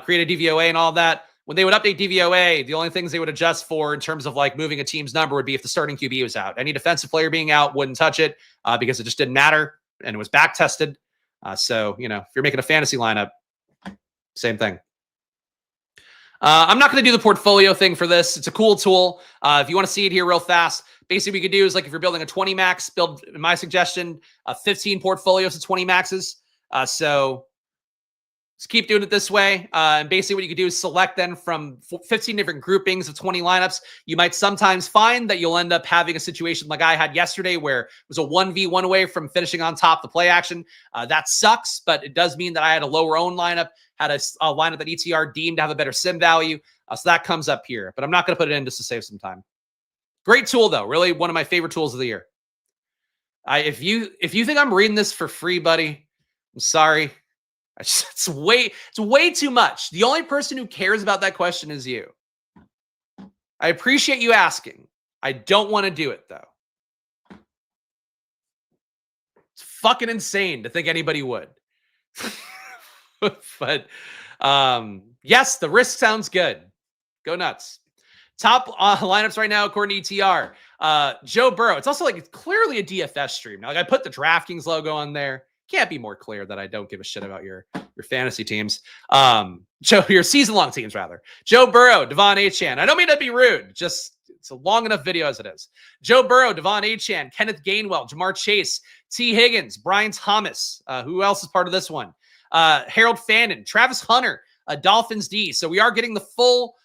created DVOA and all that. when they would update DVOA, the only things they would adjust for in terms of like moving a team's number would be if the starting QB was out. Any defensive player being out wouldn't touch it because it just didn't matter and it was back tested. So, you know, if you're making a fantasy lineup, same thing. I'm not going to do the portfolio thing for this. It's a cool tool. If you want to see it here real fast, basically what you could do is like if you're building a 20 max, build, my suggestion, 15 portfolios of 20 maxes. So just keep doing it this way. And basically what you could do is select then from 15 different groupings of 20 lineups. You might sometimes find that you'll end up having a situation like I had yesterday where it was a 1v1 away from finishing on top the play action. That sucks, but it does mean that I had a lower owned lineup, had a lineup that ETR deemed to have a better sim value. So that comes up here, but I'm not going to put it in just to save some time. Great tool though. Really one of my favorite tools of the year. If you think I'm reading this for free, buddy, I'm sorry. It's way too much. The only person who cares about that question is you. I appreciate you asking. I don't want to do it though. It's fucking insane to think anybody would. But yes, the risk sounds good. Go nuts. Top lineups right now, according to ETR. Joe Burrow. It's also like it's clearly a DFS stream. Now, like I put the DraftKings logo on there. Can't be more clear that I don't give a shit about your fantasy teams. Your season-long teams, rather. Joe Burrow, Devon Achane. I don't mean to be rude. Just it's a long enough video as it is. Joe Burrow, Devon Achane, Kenneth Gainwell, Jamar Chase, T. Higgins, Brian Thomas. Who else is part of this one? Harold Fannin, Travis Hunter, Dolphins D. So we are getting the full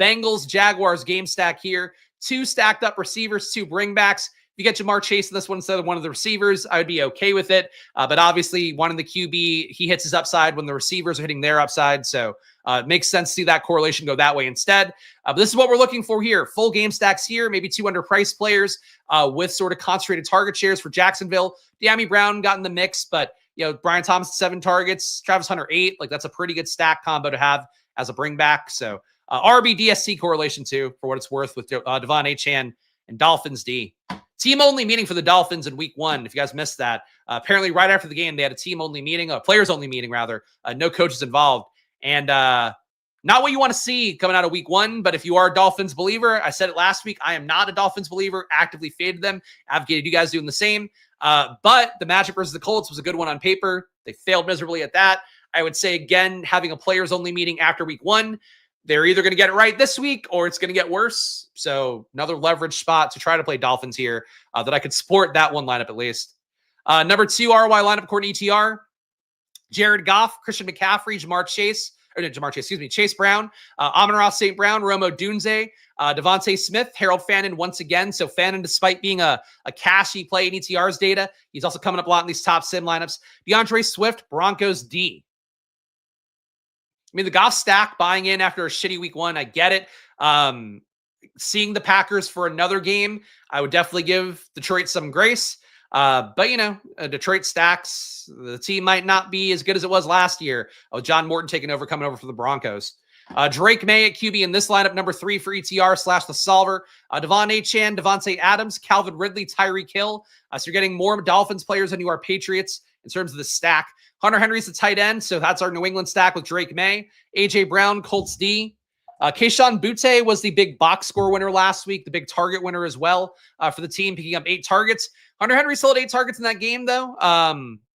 Bengals Jaguars game stack here. 2 stacked up receivers, 2 bringbacks. If you get Jamar Chase in this one instead of one of the receivers, I would be okay with it. But obviously, one in the QB, he hits his upside when the receivers are hitting their upside. So it makes sense to see that correlation go that way instead. But this is what we're looking for here. Full game stacks here, maybe 2 underpriced players with sort of concentrated target shares for Jacksonville. De'Ami Brown got in the mix, but you know, Brian Thomas 7 targets, Travis Hunter 8. Like that's a pretty good stack combo to have as a bring back. So RB DSC correlation too, for what it's worth with Devon Achane and Dolphins D. Team only meeting for the Dolphins in week 1. If you guys missed that, apparently right after the game, they had a team only meeting, a players only meeting rather, no coaches involved. And not what you want to see coming out of week 1. But if you are a Dolphins believer, I said it last week, I am not a Dolphins believer, actively faded them, advocated you guys doing the same. But the matchup versus the Colts was a good one on paper. They failed miserably at that. I would say, again, having a players only meeting after week 1, they're either going to get it right this week or it's going to get worse. So another leverage spot to try to play Dolphins here that I could support that one lineup at least. Number 2 ROI lineup according to ETR, Jared Goff, Christian McCaffrey, Chase Brown, Amon-Ra St. Brown, Romo Dunze, Devontae Smith, Harold Fannin once again. So Fannin, despite being a cashy play in ETR's data, he's also coming up a lot in these top sim lineups. DeAndre Swift, Broncos D. I mean, the Goff stack buying in after a shitty week 1, I get it. Seeing the Packers for another game, I would definitely give Detroit some grace. But, you know, Detroit stacks, the team might not be as good as it was last year. John Morton coming over for the Broncos. Drake May at QB in this lineup, number 3 for ETR / the solver. Devon Achane, Devontae Adams, Calvin Ridley, Tyreek Hill. So you're getting more Dolphins players than you are Patriots in terms of the stack. Hunter Henry's the tight end, so that's our New England stack with Drake May. A.J. Brown, Colts D. Kayshon Boutte was the big box score winner last week, the big target winner as well for the team, picking up 8 targets. Hunter Henry still had 8 targets in that game, though.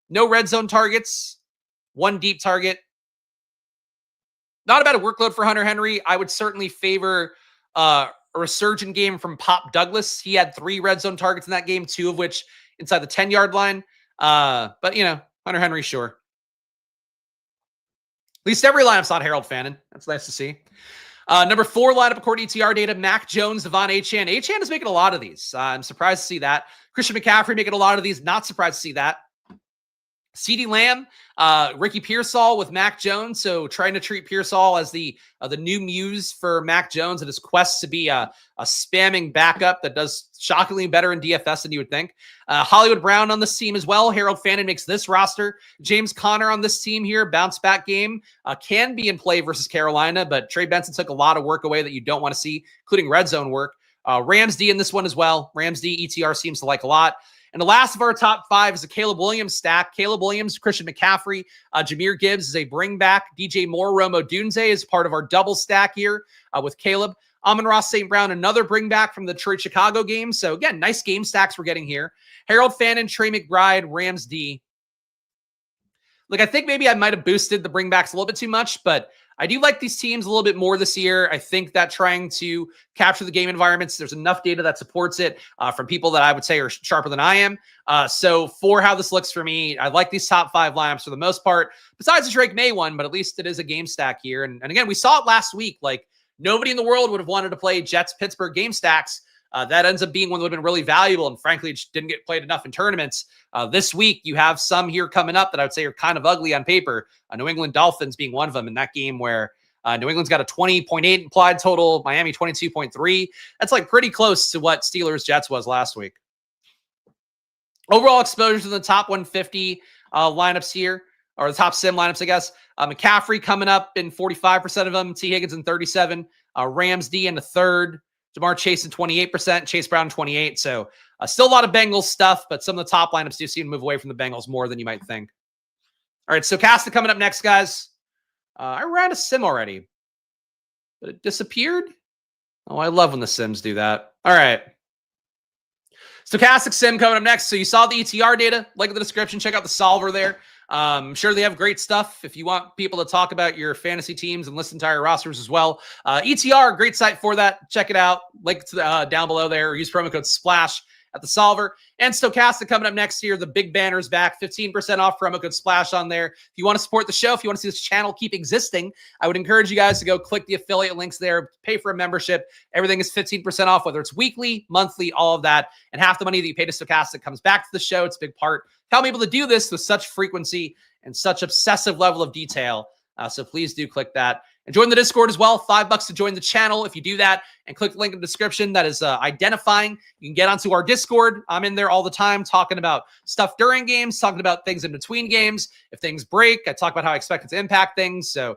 No red zone targets, 1 deep target. Not a bad workload for Hunter Henry. I would certainly favor a resurgent game from Pop Douglas. He had 3 red zone targets in that game, 2 of which inside the 10-yard line. But, you know, Hunter Henry, sure. At least every lineup's not Harold Fannin. That's nice to see. Number 4 lineup, according to ETR data, Mac Jones, Devon Achane. Achane is making a lot of these. I'm surprised to see that. Christian McCaffrey making a lot of these. Not surprised to see that. CeeDee Lamb, Ricky Pearsall with Mac Jones. So trying to treat Pearsall as the new muse for Mac Jones and his quest to be a spamming backup that does shockingly better in DFS than you would think. Hollywood Brown on this team as well. Harold Fannin makes this roster. James Conner on this team here. Bounce back game can be in play versus Carolina, but Trey Benson took a lot of work away that you don't want to see, including red zone work. Rams D in this one as well. Rams D ETR seems to like a lot. And the last of our top 5 is a Caleb Williams stack. Caleb Williams, Christian McCaffrey, Jahmyr Gibbs is a bring back. DJ Moore, Romo Dunze is part of our double stack here with Caleb. Amon-Ra St. Brown, another bring back from the Detroit-Chicago game. So again, nice game stacks we're getting here. Harold Fannin, Trey McBride, Rams D. Look, I think maybe I might have boosted the bringbacks a little bit too much, but I do like these teams a little bit more this year. I think that trying to capture the game environments, there's enough data that supports it from people that I would say are sharper than I am. So for how this looks for me, I like these top 5 lineups for the most part, besides the Drake May one, but at least it is a game stack here. And again, we saw it last week. Like, nobody in the world would have wanted to play Jets-Pittsburgh game stacks. That ends up being one that would have been really valuable, and frankly, it just didn't get played enough in tournaments. This week, you have some here coming up that I would say are kind of ugly on paper. New England Dolphins being one of them in that game where New England's got a 20.8 implied total, Miami 22.3. That's like pretty close to what Steelers-Jets was last week. Overall exposure to the top 150 lineups here, or the top sim lineups, I guess. McCaffrey coming up in 45% of them. T. Higgins in 37. Rams D in the third. Jamar Chase in 28%. Chase Brown 28%. So still a lot of Bengals stuff, but some of the top lineups do seem to move away from the Bengals more than you might think. All right, Stochastic coming up next, guys. I ran a sim already, but it disappeared. Oh, I love when the sims do that. All right. Stochastic sim coming up next. So you saw the ETR data. Link in the description. Check out the solver there. I'm sure they have great stuff if you want people to talk about your fantasy teams and list entire rosters as well. ETR, great site for that. Check it out. Link to down below there. Use promo code SPLASH at the solver. And Stochastic coming up next year. The big banner's back. 15% off, promo code SPLASH on there. If you want to support the show, if you want to see this channel keep existing, I would encourage you guys to go click the affiliate links there, pay for a membership. Everything is 15% off, whether it's weekly, monthly, all of that. And half the money that you pay to Stochastic comes back to the show. It's a big part. How I'm able to do this with such frequency and such obsessive level of detail. So please do click that. And join the Discord as well. $5 to join the channel. If you do that and click the link in the description, that is identifying. You can get onto our Discord. I'm in there all the time talking about stuff during games, talking about things in between games. If things break, I talk about how I expect it to impact things. So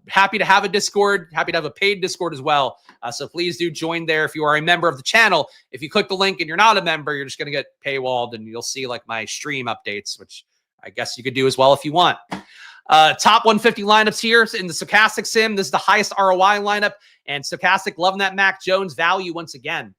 happy to have a Discord, happy to have a paid Discord as well. So please do join there if you are a member of the channel. If you click the link and you're not a member, you're just going to get paywalled and you'll see like my stream updates, which I guess you could do as well if you want. Top 150 lineups here in the Stochastic sim. This is the highest ROI lineup, and Stochastic loving that Mac Jones value once again.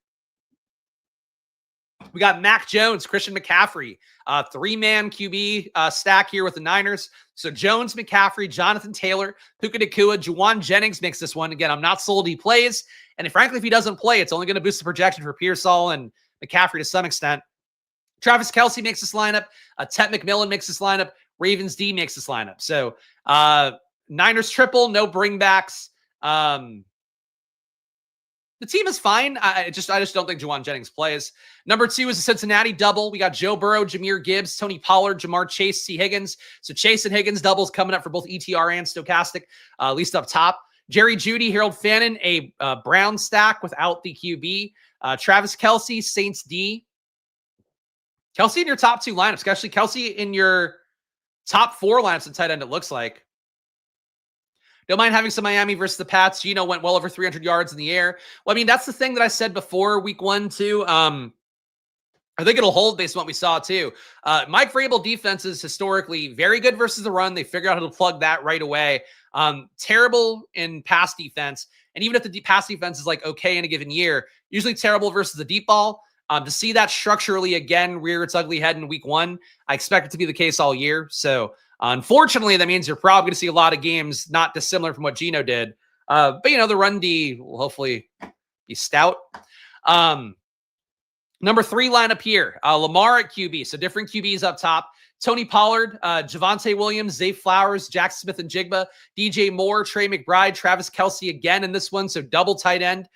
We got Mac Jones, Christian McCaffrey, 3-man QB stack here with the Niners. So Jones, McCaffrey, Jonathan Taylor, Puka Nacua, Juwan Jennings makes this one. Again, I'm not sold he plays, and frankly, if he doesn't play, it's only going to boost the projection for Pearsall and McCaffrey to some extent. Travis Kelce makes this lineup. Tet McMillan makes this lineup. Ravens D makes this lineup. So Niners triple, no bringbacks. The team is fine. I just don't think Juwan Jennings plays. Number 2 is a Cincinnati double. We got Joe Burrow, Jahmyr Gibbs, Tony Pollard, Jamar Chase, T. Higgins. So Chase and Higgins doubles coming up for both ETR and Stochastic, at least up top. Jerry Jeudy, Harold Fannin, a Brown stack without the QB. Travis Kelce, Saints D. Kelce in your top 2 lineups, especially Kelce in your top 4 lineups at tight end, it looks like. Don't mind having some Miami versus the Pats. Gino went well over 300 yards in the air. Well, I mean, that's the thing that I said before week 1, too. I think it'll hold based on what we saw, too. Mike Vrabel defense is historically very good versus the run. They figured out how to plug that right away. Terrible in pass defense. And even if the pass defense is like okay in a given year, usually terrible versus the deep ball. To see that structurally again rear its ugly head in week 1, I expect it to be the case all year. So unfortunately, that means you're probably going to see a lot of games not dissimilar from what Gino did. But, you know, the run D will hopefully be stout. Number 3 lineup here, Lamar at QB. So different QBs up top. Tony Pollard, Javonte Williams, Zay Flowers, Jack Smith and Jigba, DJ Moore, Trey McBride, Travis Kelce again in this one. So double tight end.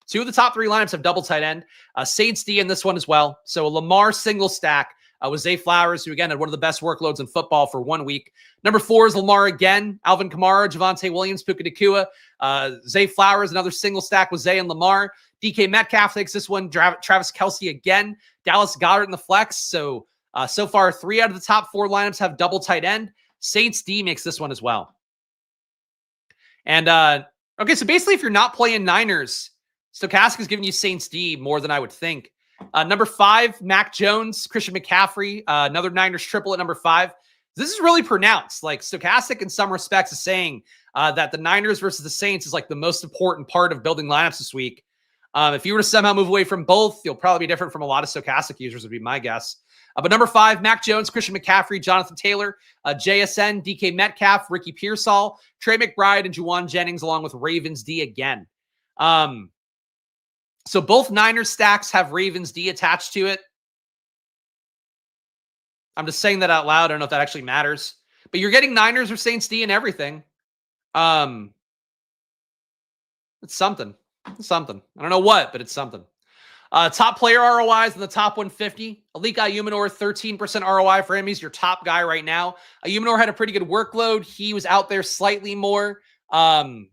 2 of the top 3 lineups have double tight end. Saints D in this one as well. So a Lamar single stack with Zay Flowers, who again had one of the best workloads in football for 1 week. Number 4 is Lamar again. Alvin Kamara, Javonte Williams, Puka Nacua. Zay Flowers, another single stack with Zay and Lamar. DK Metcalf takes this one. Travis Kelce again. Dallas Goedert in the flex. So far, 3 out of the top 4 lineups have double tight end. Saints D makes this one as well. And okay, so basically, if you're not playing Niners, Stochastic is giving you Saints D more than I would think. Number 5, Mac Jones, Christian McCaffrey, another Niners triple at number 5. This is really pronounced. Like Stochastic in some respects is saying that the Niners versus the Saints is like the most important part of building lineups this week. If you were to somehow move away from both, you'll probably be different from a lot of Stochastic users would be my guess. But number 5, Mac Jones, Christian McCaffrey, Jonathan Taylor, JSN, DK Metcalf, Ricky Pearsall, Trey McBride, and Juwan Jennings, along with Ravens D again. So both Niners stacks have Ravens D attached to it. I'm just saying that out loud. I don't know if that actually matters. But you're getting Niners or Saints D and everything. It's something. It's something. I don't know what, but it's something. Top player ROIs in the top 150. Alik Ayumanor, 13% ROI for him. He's your top guy right now. Ayumanor had a pretty good workload. He was out there slightly more than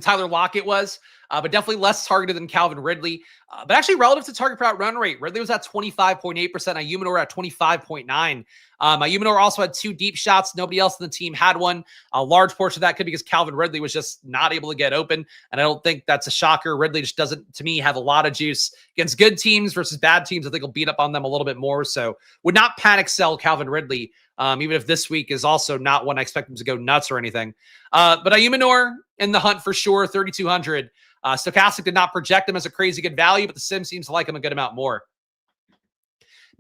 Tyler Lockett was, but definitely less targeted than Calvin Ridley. But actually relative to target per out run rate, Ridley was at 25.8%, Ayumanor at 25.9%. Ayumanor also had 2 deep shots. Nobody else in the team had one. A large portion of that could be because Calvin Ridley was just not able to get open, and I don't think that's a shocker. Ridley just doesn't, to me, have a lot of juice. Against good teams versus bad teams, I think he'll beat up on them a little bit more, so would not panic sell Calvin Ridley, even if this week is also not one I expect him to go nuts or anything. But Ayumanor in the hunt for sure, 3,200. Stochastic did not project him as a crazy good value, but the sim seems to like him a good amount more.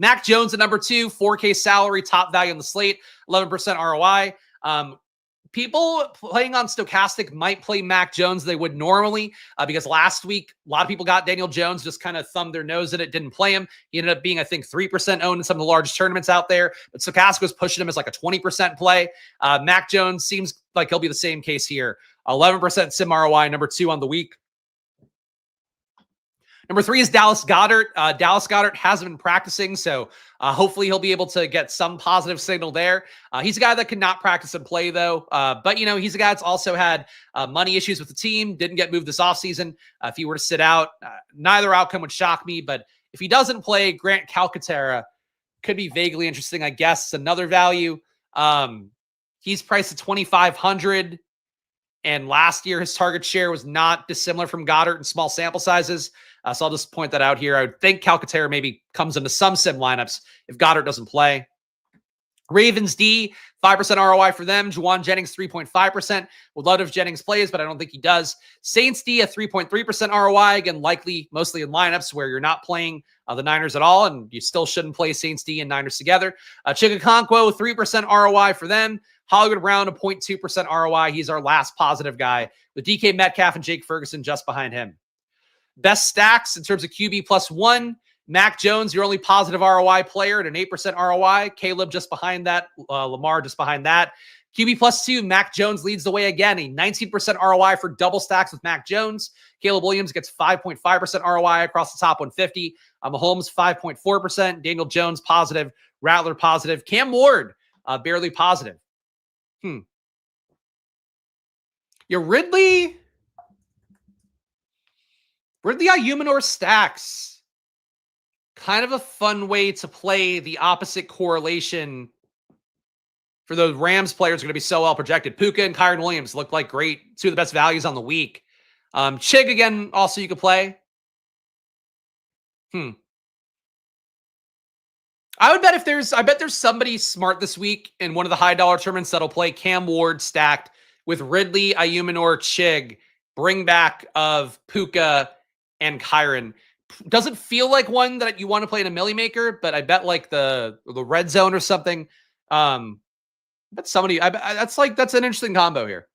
Mac Jones at number 2, 4K salary, top value on the slate, 11% ROI. People playing on Stochastic might play Mac Jones they would normally because last week, a lot of people got Daniel Jones, just kind of thumbed their nose at it, didn't play him. He ended up being, I think, 3% owned in some of the largest tournaments out there, but Stochastic was pushing him as like a 20% play. Mac Jones seems like he'll be the same case here. 11% sim ROI, number 2 on the week. Number 3 is Dallas Goedert. Dallas Goedert hasn't been practicing, so hopefully he'll be able to get some positive signal there. He's a guy that could not practice and play, though. But, you know, he's a guy that's also had money issues with the team, didn't get moved this offseason. If he were to sit out, neither outcome would shock me. But if he doesn't play, Grant Calcaterra could be vaguely interesting, I guess. Another value. He's priced at $2,500. And last year, his target share was not dissimilar from Goddard in small sample sizes. So I'll just point that out here. I would think Calcaterra maybe comes into some sim lineups if Goddard doesn't play. Ravens D, 5% ROI for them. Juwan Jennings, 3.5%. Would love if Jennings plays, but I don't think he does. Saints D, a 3.3% ROI. Again, likely mostly in lineups where you're not playing the Niners at all, and you still shouldn't play Saints D and Niners together. Chigakonkwo, 3% ROI for them. Hollywood Brown, a 0.2% ROI. He's our last positive guy, with DK Metcalf and Jake Ferguson just behind him. Best stacks in terms of QB +1. Mac Jones, your only positive ROI player at an 8% ROI. Caleb just behind that. Lamar just behind that. QB +2, Mac Jones leads the way again. A 19% ROI for double stacks with Mac Jones. Caleb Williams gets 5.5% ROI across the top 150. Mahomes, 5.4%. Daniel Jones, positive. Rattler, positive. Cam Ward, barely positive. Your Ridley Ayumanor stacks. Kind of a fun way to play the opposite correlation for those Rams players are going to be so well projected. Puka and Kyron Williams look like great. 2 of the best values on the week. Chig, again, also you could play. I bet there's somebody smart this week in one of the high dollar tournaments that'll play Cam Ward stacked with Ridley, Ayumanor, Chig, bring back of Puka and Kyron. Doesn't feel like one that you want to play in a milli maker, but I bet like the red zone or something. That's an interesting combo here.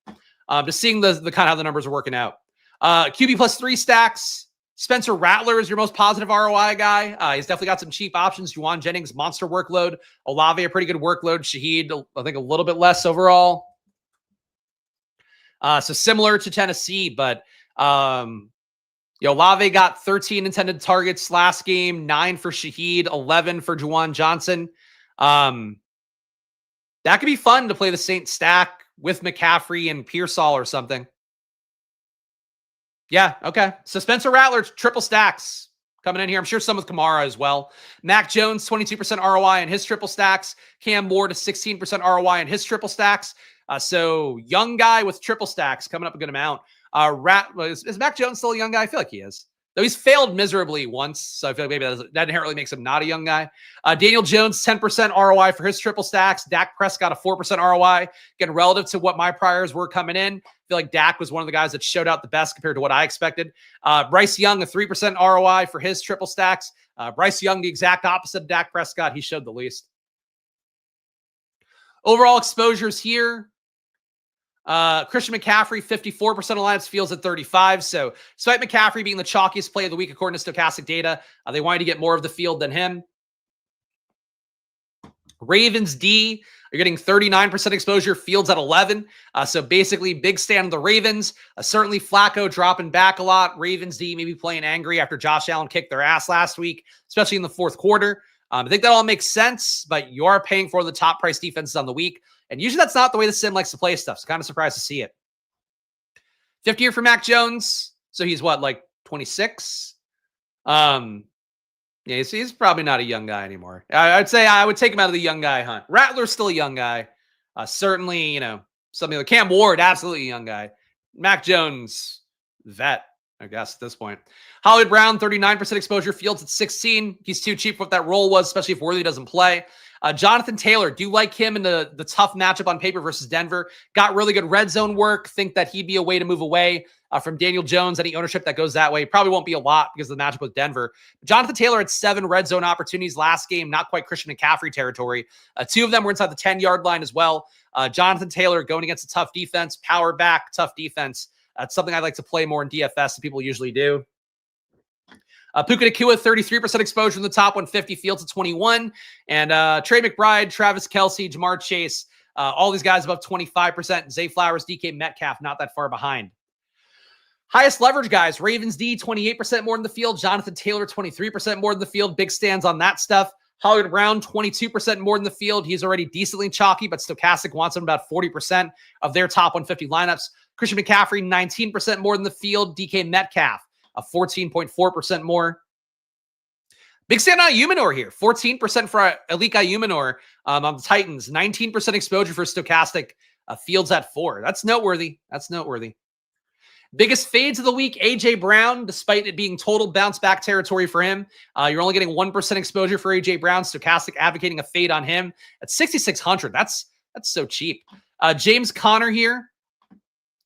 Just seeing the kind of how the numbers are working out. QB +3 stacks. Spencer Rattler is your most positive ROI guy. He's definitely got some cheap options. Juwan Jennings, monster workload. Olave, a pretty good workload. Shaheed, I think a little bit less overall. So similar to Tennessee, but Olave got 13 intended targets last game, 9 for Shaheed, 11 for Juwan Johnson. That could be fun to play the Saints stack with McCaffrey and Pearsall or something. Yeah, okay. So Spencer Rattler, triple stacks coming in here. I'm sure some with Kamara as well. Mac Jones, 22% ROI in his triple stacks. Cam Ward, a 16% ROI in his triple stacks. So young guy with triple stacks coming up a good amount. Is Mac Jones still a young guy? I feel like he is. Though he's failed miserably once, so I feel like maybe that inherently makes him not a young guy. Daniel Jones, 10% ROI for his triple stacks. Dak Prescott, a 4% ROI. Again, relative to what my priors were coming in, I feel like Dak was one of the guys that showed out the best compared to what I expected. Bryce Young, a 3% ROI for his triple stacks. Bryce Young, the exact opposite of Dak Prescott. He showed the least. Overall exposures here. Christian McCaffrey, 54% of lineups, fields at 35. So despite McCaffrey being the chalkiest play of the week, according to Stochastic data, they wanted to get more of the field than him. Ravens D, you're getting 39% exposure, fields at 11. So basically big stand of the Ravens. Certainly Flacco dropping back a lot. Ravens D maybe playing angry after Josh Allen kicked their ass last week, especially in the fourth quarter. I think that all makes sense, but you are paying for the top price defenses on the week. And usually that's not the way the sim likes to play stuff. So kind of surprised to see it. 50 year for Mac Jones. So he's what, like 26? Yeah, he's probably not a young guy anymore. I'd say I would take him out of the young guy hunt. Rattler's still a young guy. Certainly, something like Cam Ward, absolutely a young guy. Mac Jones, vet, I guess, at this point. Hollywood Brown, 39% exposure, fields at 16. He's too cheap for what that role was, especially if Worthy doesn't play. Jonathan Taylor, do like him in the tough matchup on paper versus Denver. Got really good red zone work. Think that he'd be a way to move away from Daniel Jones. Any ownership that goes that way probably won't be a lot because of the matchup with Denver. Jonathan Taylor had 7 red zone opportunities last game. Not quite Christian McCaffrey territory. 2 of them were inside the 10-yard line as well. Jonathan Taylor going against a tough defense, power back, tough defense. That's something I like to play more in DFS than people usually do. Puka Nacua, 33% exposure in the top 150, fields at 21. And Trey McBride, Travis Kelce, Jamar Chase, all these guys above 25%. Zay Flowers, DK Metcalf, not that far behind. Highest leverage guys, Ravens D, 28% more in the field. Jonathan Taylor, 23% more in the field. Big stands on that stuff. Hollywood Brown, 22% more in the field. He's already decently chalky, but Stochastic wants him about 40% of their top 150 lineups. Christian McCaffrey, 19% more in the field. DK Metcalf, 14.4% more. Big stand on Ayumanor here. 14% for Elite Ayumanor on the Titans. 19% exposure for Stochastic. Fields at 4. That's noteworthy. That's noteworthy. Biggest fades of the week, A.J. Brown, despite it being total bounce back territory for him. You're only getting 1% exposure for A.J. Brown. Stochastic advocating a fade on him at 6,600. That's so cheap. James Conner here.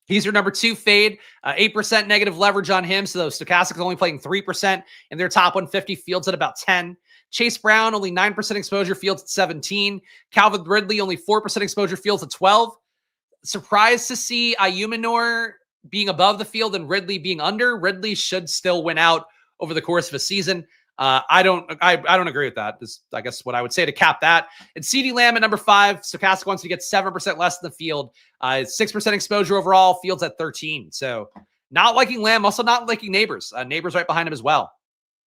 He's your number 2 fade, 8% negative leverage on him. So Stochastic is only playing 3% in their top 150, fields at about 10. Chase Brown, only 9% exposure, fields at 17. Calvin Ridley, only 4% exposure, fields at 12. Surprised to see Ayumanor being above the field and Ridley being under. Ridley should still win out over the course of a season. I don't agree with that. Is, I guess, what I would say to cap that. And CeeDee Lamb at number 5. Stochastic wants to get 7% less in the field. 6% exposure overall. Fields at 13. So not liking Lamb, also not liking Neighbors. Neighbors right behind him as well.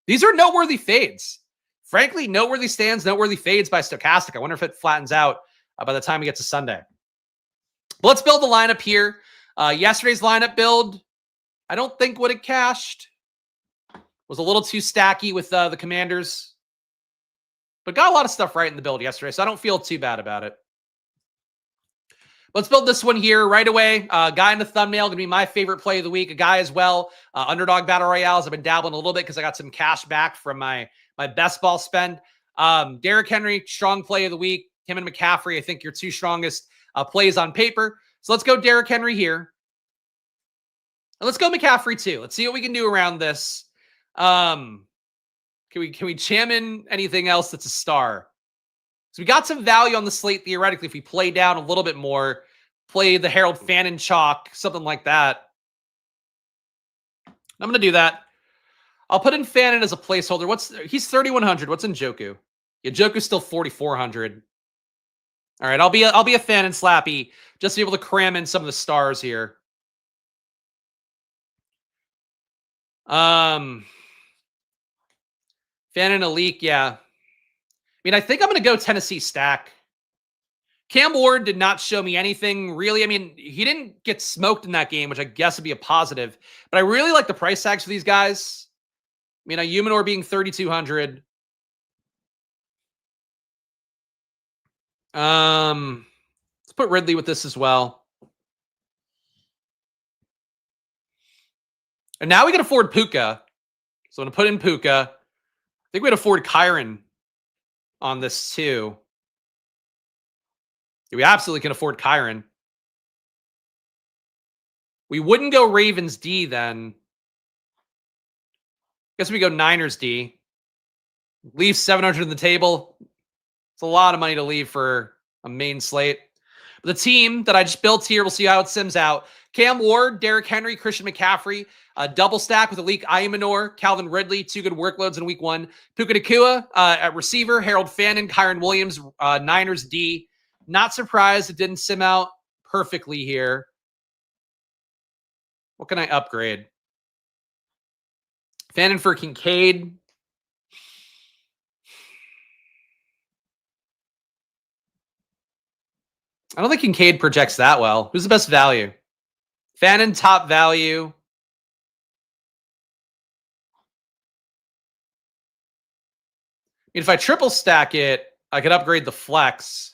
These are noteworthy fades. Frankly, noteworthy stands, noteworthy fades by Stochastic. I wonder if it flattens out by the time we get to Sunday. But let's build the lineup here. Yesterday's lineup build, I don't think would have cashed. Was a little too stacky with the Commanders, but got a lot of stuff right in the build yesterday, so I don't feel too bad about it. Let's build this one here right away. Guy in the thumbnail, going to be my favorite play of the week. A guy as well. Underdog Battle Royales. I've been dabbling a little bit because I got some cash back from my best ball spend. Derrick Henry, strong play of the week. Him and McCaffrey, I think your 2 strongest plays on paper. So let's go Derrick Henry here. And let's go McCaffrey too. Let's see what we can do around this. Can we jam in anything else that's a star? So we got some value on the slate theoretically if we play down a little bit more, play the Harold Fannin chalk, something like that. I'm going to do that. I'll put in Fannin as a placeholder. He's 3,100. What's in Njoku? Yeah, Njoku's still 4,400. All right, I'll be a Fannin slappy just to be able to cram in some of the stars here. Fannin Elite, yeah. I mean, I think I'm going to go Tennessee stack. Cam Ward did not show me anything really. I mean, he didn't get smoked in that game, which I guess would be a positive. But I really like the price tags for these guys. I mean, Ayumanor being 3,200. Let's put Ridley with this as well. And now we can afford Puka. So I'm going to put in Puka. I think we'd afford Kyron on this too. We absolutely can afford Kyron. We wouldn't go Ravens D then. Guess we go Niners D. Leave 700 on the table. It's a lot of money to leave for a main slate. But the team that I just built here, we'll see how it sims out. Cam Ward, Derrick Henry, Christian McCaffrey, a double stack with Alik Aymanor, Calvin Ridley, 2 good workloads in week 1. Puka Nacua at receiver, Harold Fannin, Kyron Williams, Niners D. Not surprised it didn't sim out perfectly here. What can I upgrade? Fannin for Kincaid. I don't think Kincaid projects that well. Who's the best value? Fannin, top value. I mean, if I triple stack it, I could upgrade the flex.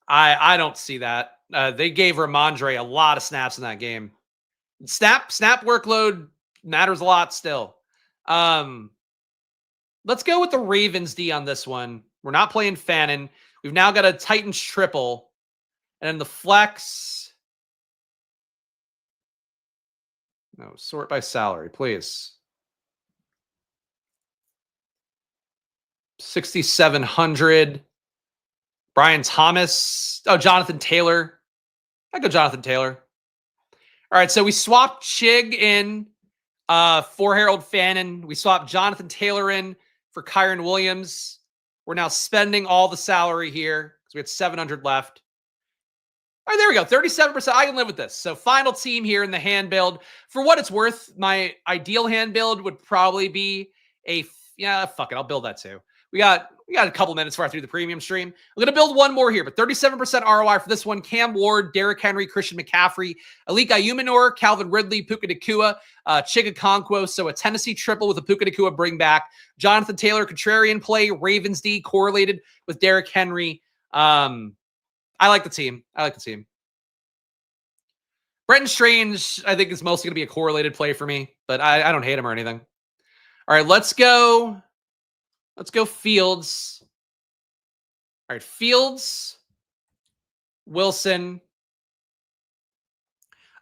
I don't see that. They gave Ramondre a lot of snaps in that game. Snap workload matters a lot still. Let's go with the Ravens D on this one. We're not playing Fannin. We've now got a Titans triple. And then the flex. No, sort by salary, please. 6,700. Brian Thomas. Oh, Jonathan Taylor. I go Jonathan Taylor. All right, so we swapped Chig in for Harold Fannin. We swapped Jonathan Taylor in for Kyron Williams. We're now spending all the salary here because we had 700 left. All right, there we go. 37%. I can live with this. So final team here in the hand build. For what it's worth, my ideal hand build would probably be fuck it. I'll build that too. We got a couple minutes before I through the premium stream. I'm going to build one more here, but 37% ROI for this one. Cam Ward, Derrick Henry, Christian McCaffrey, Alik Aymanor, Calvin Ridley, Puka Nacua, Chig Okonkwo. So a Tennessee triple with a Puka Nacua bring back. Jonathan Taylor, contrarian play, Ravens D correlated with Derrick Henry. I like the team. Brenton Strange, I think, is mostly going to be a correlated play for me, but I don't hate him or anything. All right, let's go Fields. All right, Fields, Wilson.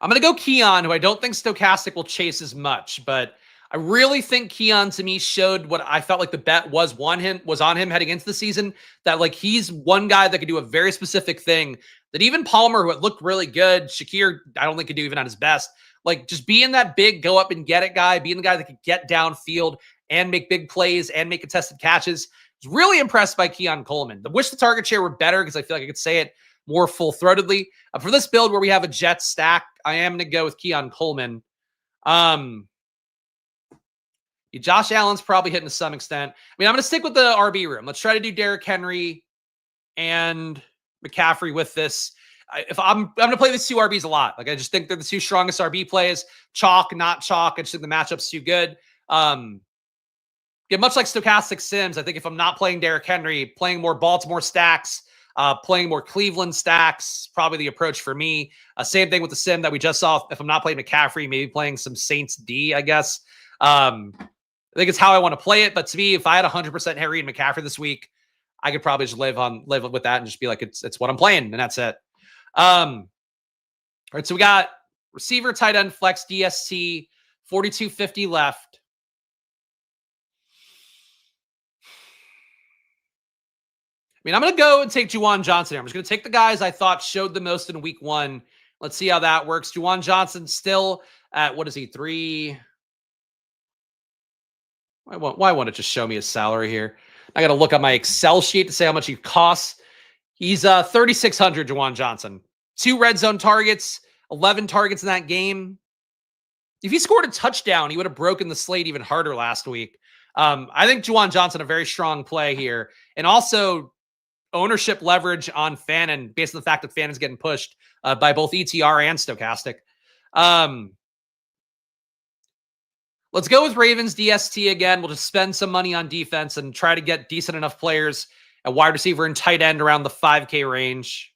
I'm going to go Keon, who I don't think Stochastic will chase as much, but I really think Keon, to me, showed what I felt like the bet was on him heading into the season, that like he's one guy that could do a very specific thing that even Palmer, who had looked really good, Shakir, I don't think could do even at his best. Like just being that big, go up and get it guy, being the guy that could get downfield and make big plays and make contested catches. I was really impressed by Keon Coleman. I wish the target share were better because I feel like I could say it more full-throatedly. For this build where we have a Jets stack, I am going to go with Keon Coleman. Josh Allen's probably hitting to some extent. I mean, I'm going to stick with the RB room. Let's try to do Derrick Henry and McCaffrey with this. I'm going to play these two RBs a lot. Like, I just think they're the two strongest RB plays. Chalk, not chalk. I just think the matchup's too good. Much like Stochastic Sims, I think if I'm not playing Derrick Henry, playing more Baltimore stacks, playing more Cleveland stacks, probably the approach for me. Same thing with the sim that we just saw. If I'm not playing McCaffrey, maybe playing some Saints D, I guess. I think it's how I want to play it. But to me, if I had 100% Harry and McCaffrey this week, I could probably just live with that and just be like, it's what I'm playing, and that's it. All right, so we got receiver, tight end, flex, DST, 4250 left. I mean, I'm going to go and take Juwan Johnson here. I'm just going to take the guys I thought showed the most in week 1. Let's see how that works. Juwan Johnson still at, what is he, 3? Why won't it just show me his salary here? I got to look at my Excel sheet to say how much he costs. He's 3,600, Juwan Johnson. 2 red zone targets, 11 targets in that game. If he scored a touchdown, he would have broken the slate even harder last week. I think Juwan Johnson, a very strong play here. And also ownership leverage on Fannin based on the fact that Fannin's getting pushed by both ETR and Stochastic. Let's go with Ravens DST again. We'll just spend some money on defense and try to get decent enough players at wide receiver and tight end around the 5K range.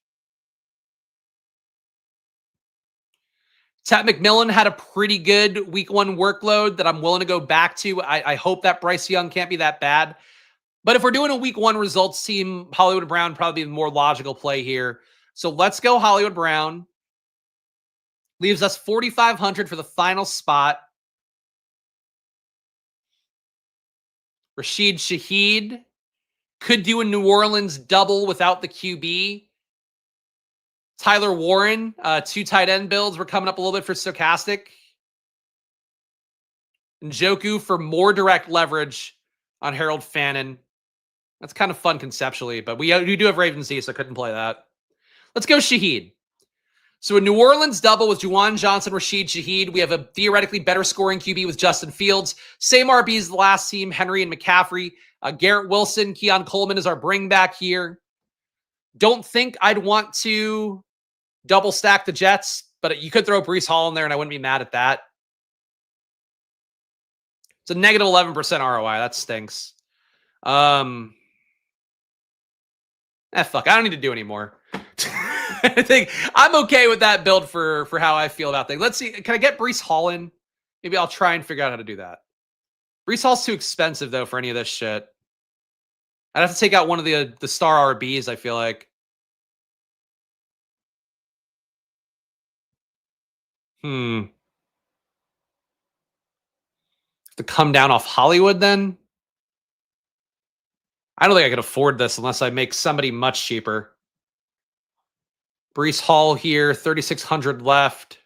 Tat McMillan had a pretty good week 1 workload that I'm willing to go back to. I hope that Bryce Young can't be that bad. But if we're doing a week 1 results team, Hollywood Brown probably the more logical play here. So let's go Hollywood Brown. Leaves us 4,500 for the final spot. Rashid Shaheed could do a New Orleans double without the QB. Tyler Warren, 2 tight end builds. We're coming up a little bit for Stochastic. Njoku for more direct leverage on Harold Fannin. That's kind of fun conceptually, but we do have Ravens Z, so I couldn't play that. Let's go Shaheed. So a New Orleans double with Juwan Johnson, Rashid Shaheed. We have a theoretically better scoring QB with Justin Fields. Same RBs as the last team, Henry and McCaffrey. Garrett Wilson, Keon Coleman is our bring back here. Don't think I'd want to double stack the Jets, but you could throw Breece Hall in there and I wouldn't be mad at that. It's a negative 11% ROI. That stinks. Fuck. I don't need to do anymore. I think I'm okay with that build for how I feel about things. Let's see. Can I get Breece Hall in? Maybe I'll try and figure out how to do that. Breece Hall's too expensive, though, for any of this shit. I'd have to take out one of the star RBs, I feel like. To come down off Hollywood, then? I don't think I could afford this unless I make somebody much cheaper. Breece Hall here, 3,600 left.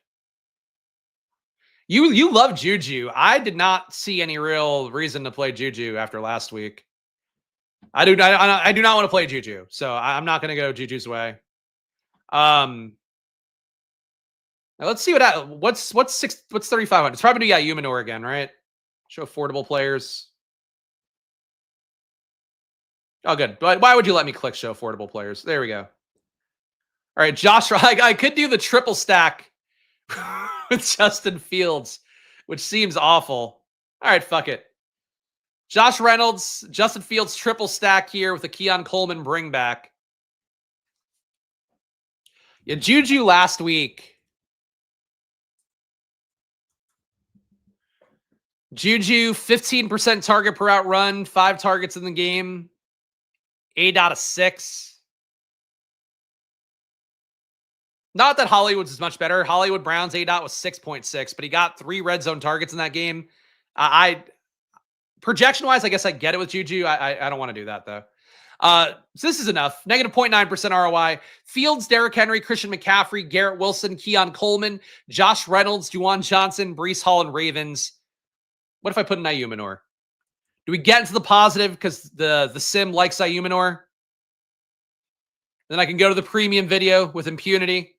You love Juju. I did not see any real reason to play Juju after last week. I do not want to play Juju, so I'm not going to go Juju's way. Now let's see what's 3,500. It's probably going to be Umanor again, right? Show affordable players. Oh, good. But why would you let me click show affordable players? There we go. All right, Josh. I could do the triple stack with Justin Fields, which seems awful. All right, fuck it. Josh Reynolds, Justin Fields triple stack here with a Keon Coleman bring back. Yeah, Juju last week. Juju, 15% target per out run, 5 targets in the game, 8 out of 6. Not that Hollywood's is much better. Hollywood Brown's ADOT was 6.6, but he got 3 red zone targets in that game. Projection-wise, I guess I get it with Juju. I don't want to do that, though. So this is enough. Negative 0.9% ROI. Fields, Derrick Henry, Christian McCaffrey, Garrett Wilson, Keon Coleman, Josh Reynolds, Juwan Johnson, Breece Hall, and Ravens. What if I put in Ayumanor? Do we get into the positive because the sim likes Ayumanor? Then I can go to the premium video with impunity.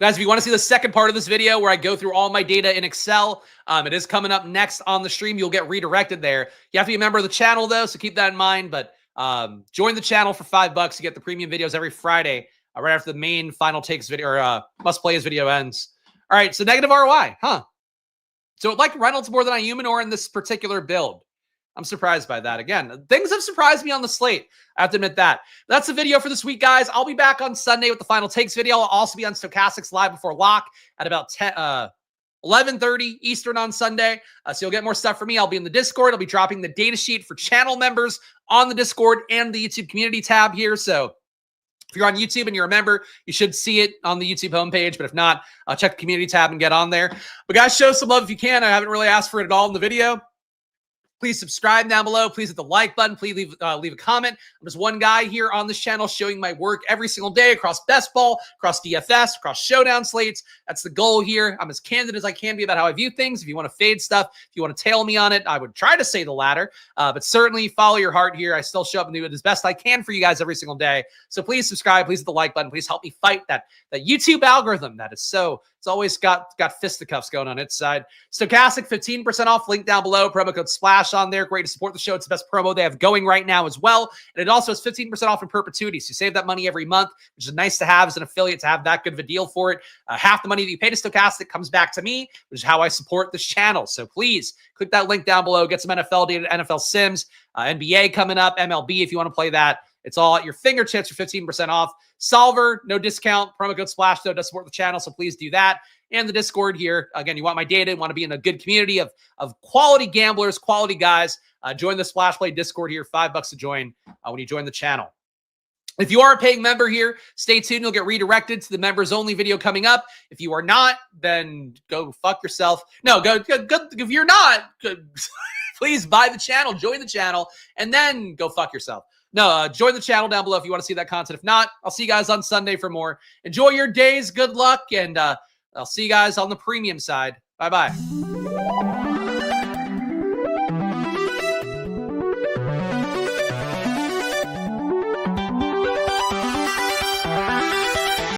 Guys, if you want to see the second part of this video where I go through all my data in Excel, it is coming up next on the stream. You'll get redirected there. You have to be a member of the channel, though, so keep that in mind. But join the channel for $5 to get the premium videos every Friday, right after the main final takes video or must-plays video ends. All right, so negative ROI, huh? So it liked Reynolds more than Ayumanor in this particular build. I'm surprised by that. Again, things have surprised me on the slate. I have to admit that. That's the video for this week, guys. I'll be back on Sunday with the final takes video. I'll also be on Stochastics live before lock at about 11:30 Eastern on Sunday. So you'll get more stuff from me. I'll be in the Discord. I'll be dropping the data sheet for channel members on the Discord and the YouTube community tab here. So if you're on YouTube and you're a member, you should see it on the YouTube homepage. But if not, check the community tab and get on there. But guys, show some love if you can. I haven't really asked for it at all in the video. Please subscribe down below. Please hit the like button. Please leave a comment. I'm just one guy here on this channel showing my work every single day across best ball, across DFS, across showdown slates. That's the goal here. I'm as candid as I can be about how I view things. If you want to fade stuff, if you want to tail me on it, I would try to say the latter. But certainly follow your heart here. I still show up and do it as best I can for you guys every single day. So please subscribe. Please hit the like button. Please help me fight that YouTube algorithm that is so... It's always got fisticuffs going on its side. Stochastic, 15% off. Link down below. Promo code SPLASH on there. Great to support the show. It's the best promo they have going right now as well. And it also has 15% off in perpetuity. So you save that money every month, which is nice to have as an affiliate to have that good of a deal for it. Half the money that you pay to Stochastic comes back to me, which is how I support this channel. So please click that link down below. Get some NFL data, NFL sims, NBA coming up, MLB if you want to play that. It's all at your fingertips for 15% off. Solver, no discount. Promo code Splash, though, does support the channel, so please do that. And the Discord here. Again, you want my data, you want to be in a good community of quality gamblers, quality guys. Join the Splash Play Discord here. $5 to join when you join the channel. If you are a paying member here, stay tuned. You'll get redirected to the members only video coming up. If you are not, then go fuck yourself. No, go if you're not, please buy the channel, join the channel, and then go fuck yourself. No, join the channel down below if you want to see that content. If not, I'll see you guys on Sunday for more. Enjoy your days. Good luck. And I'll see you guys on the premium side. Bye-bye.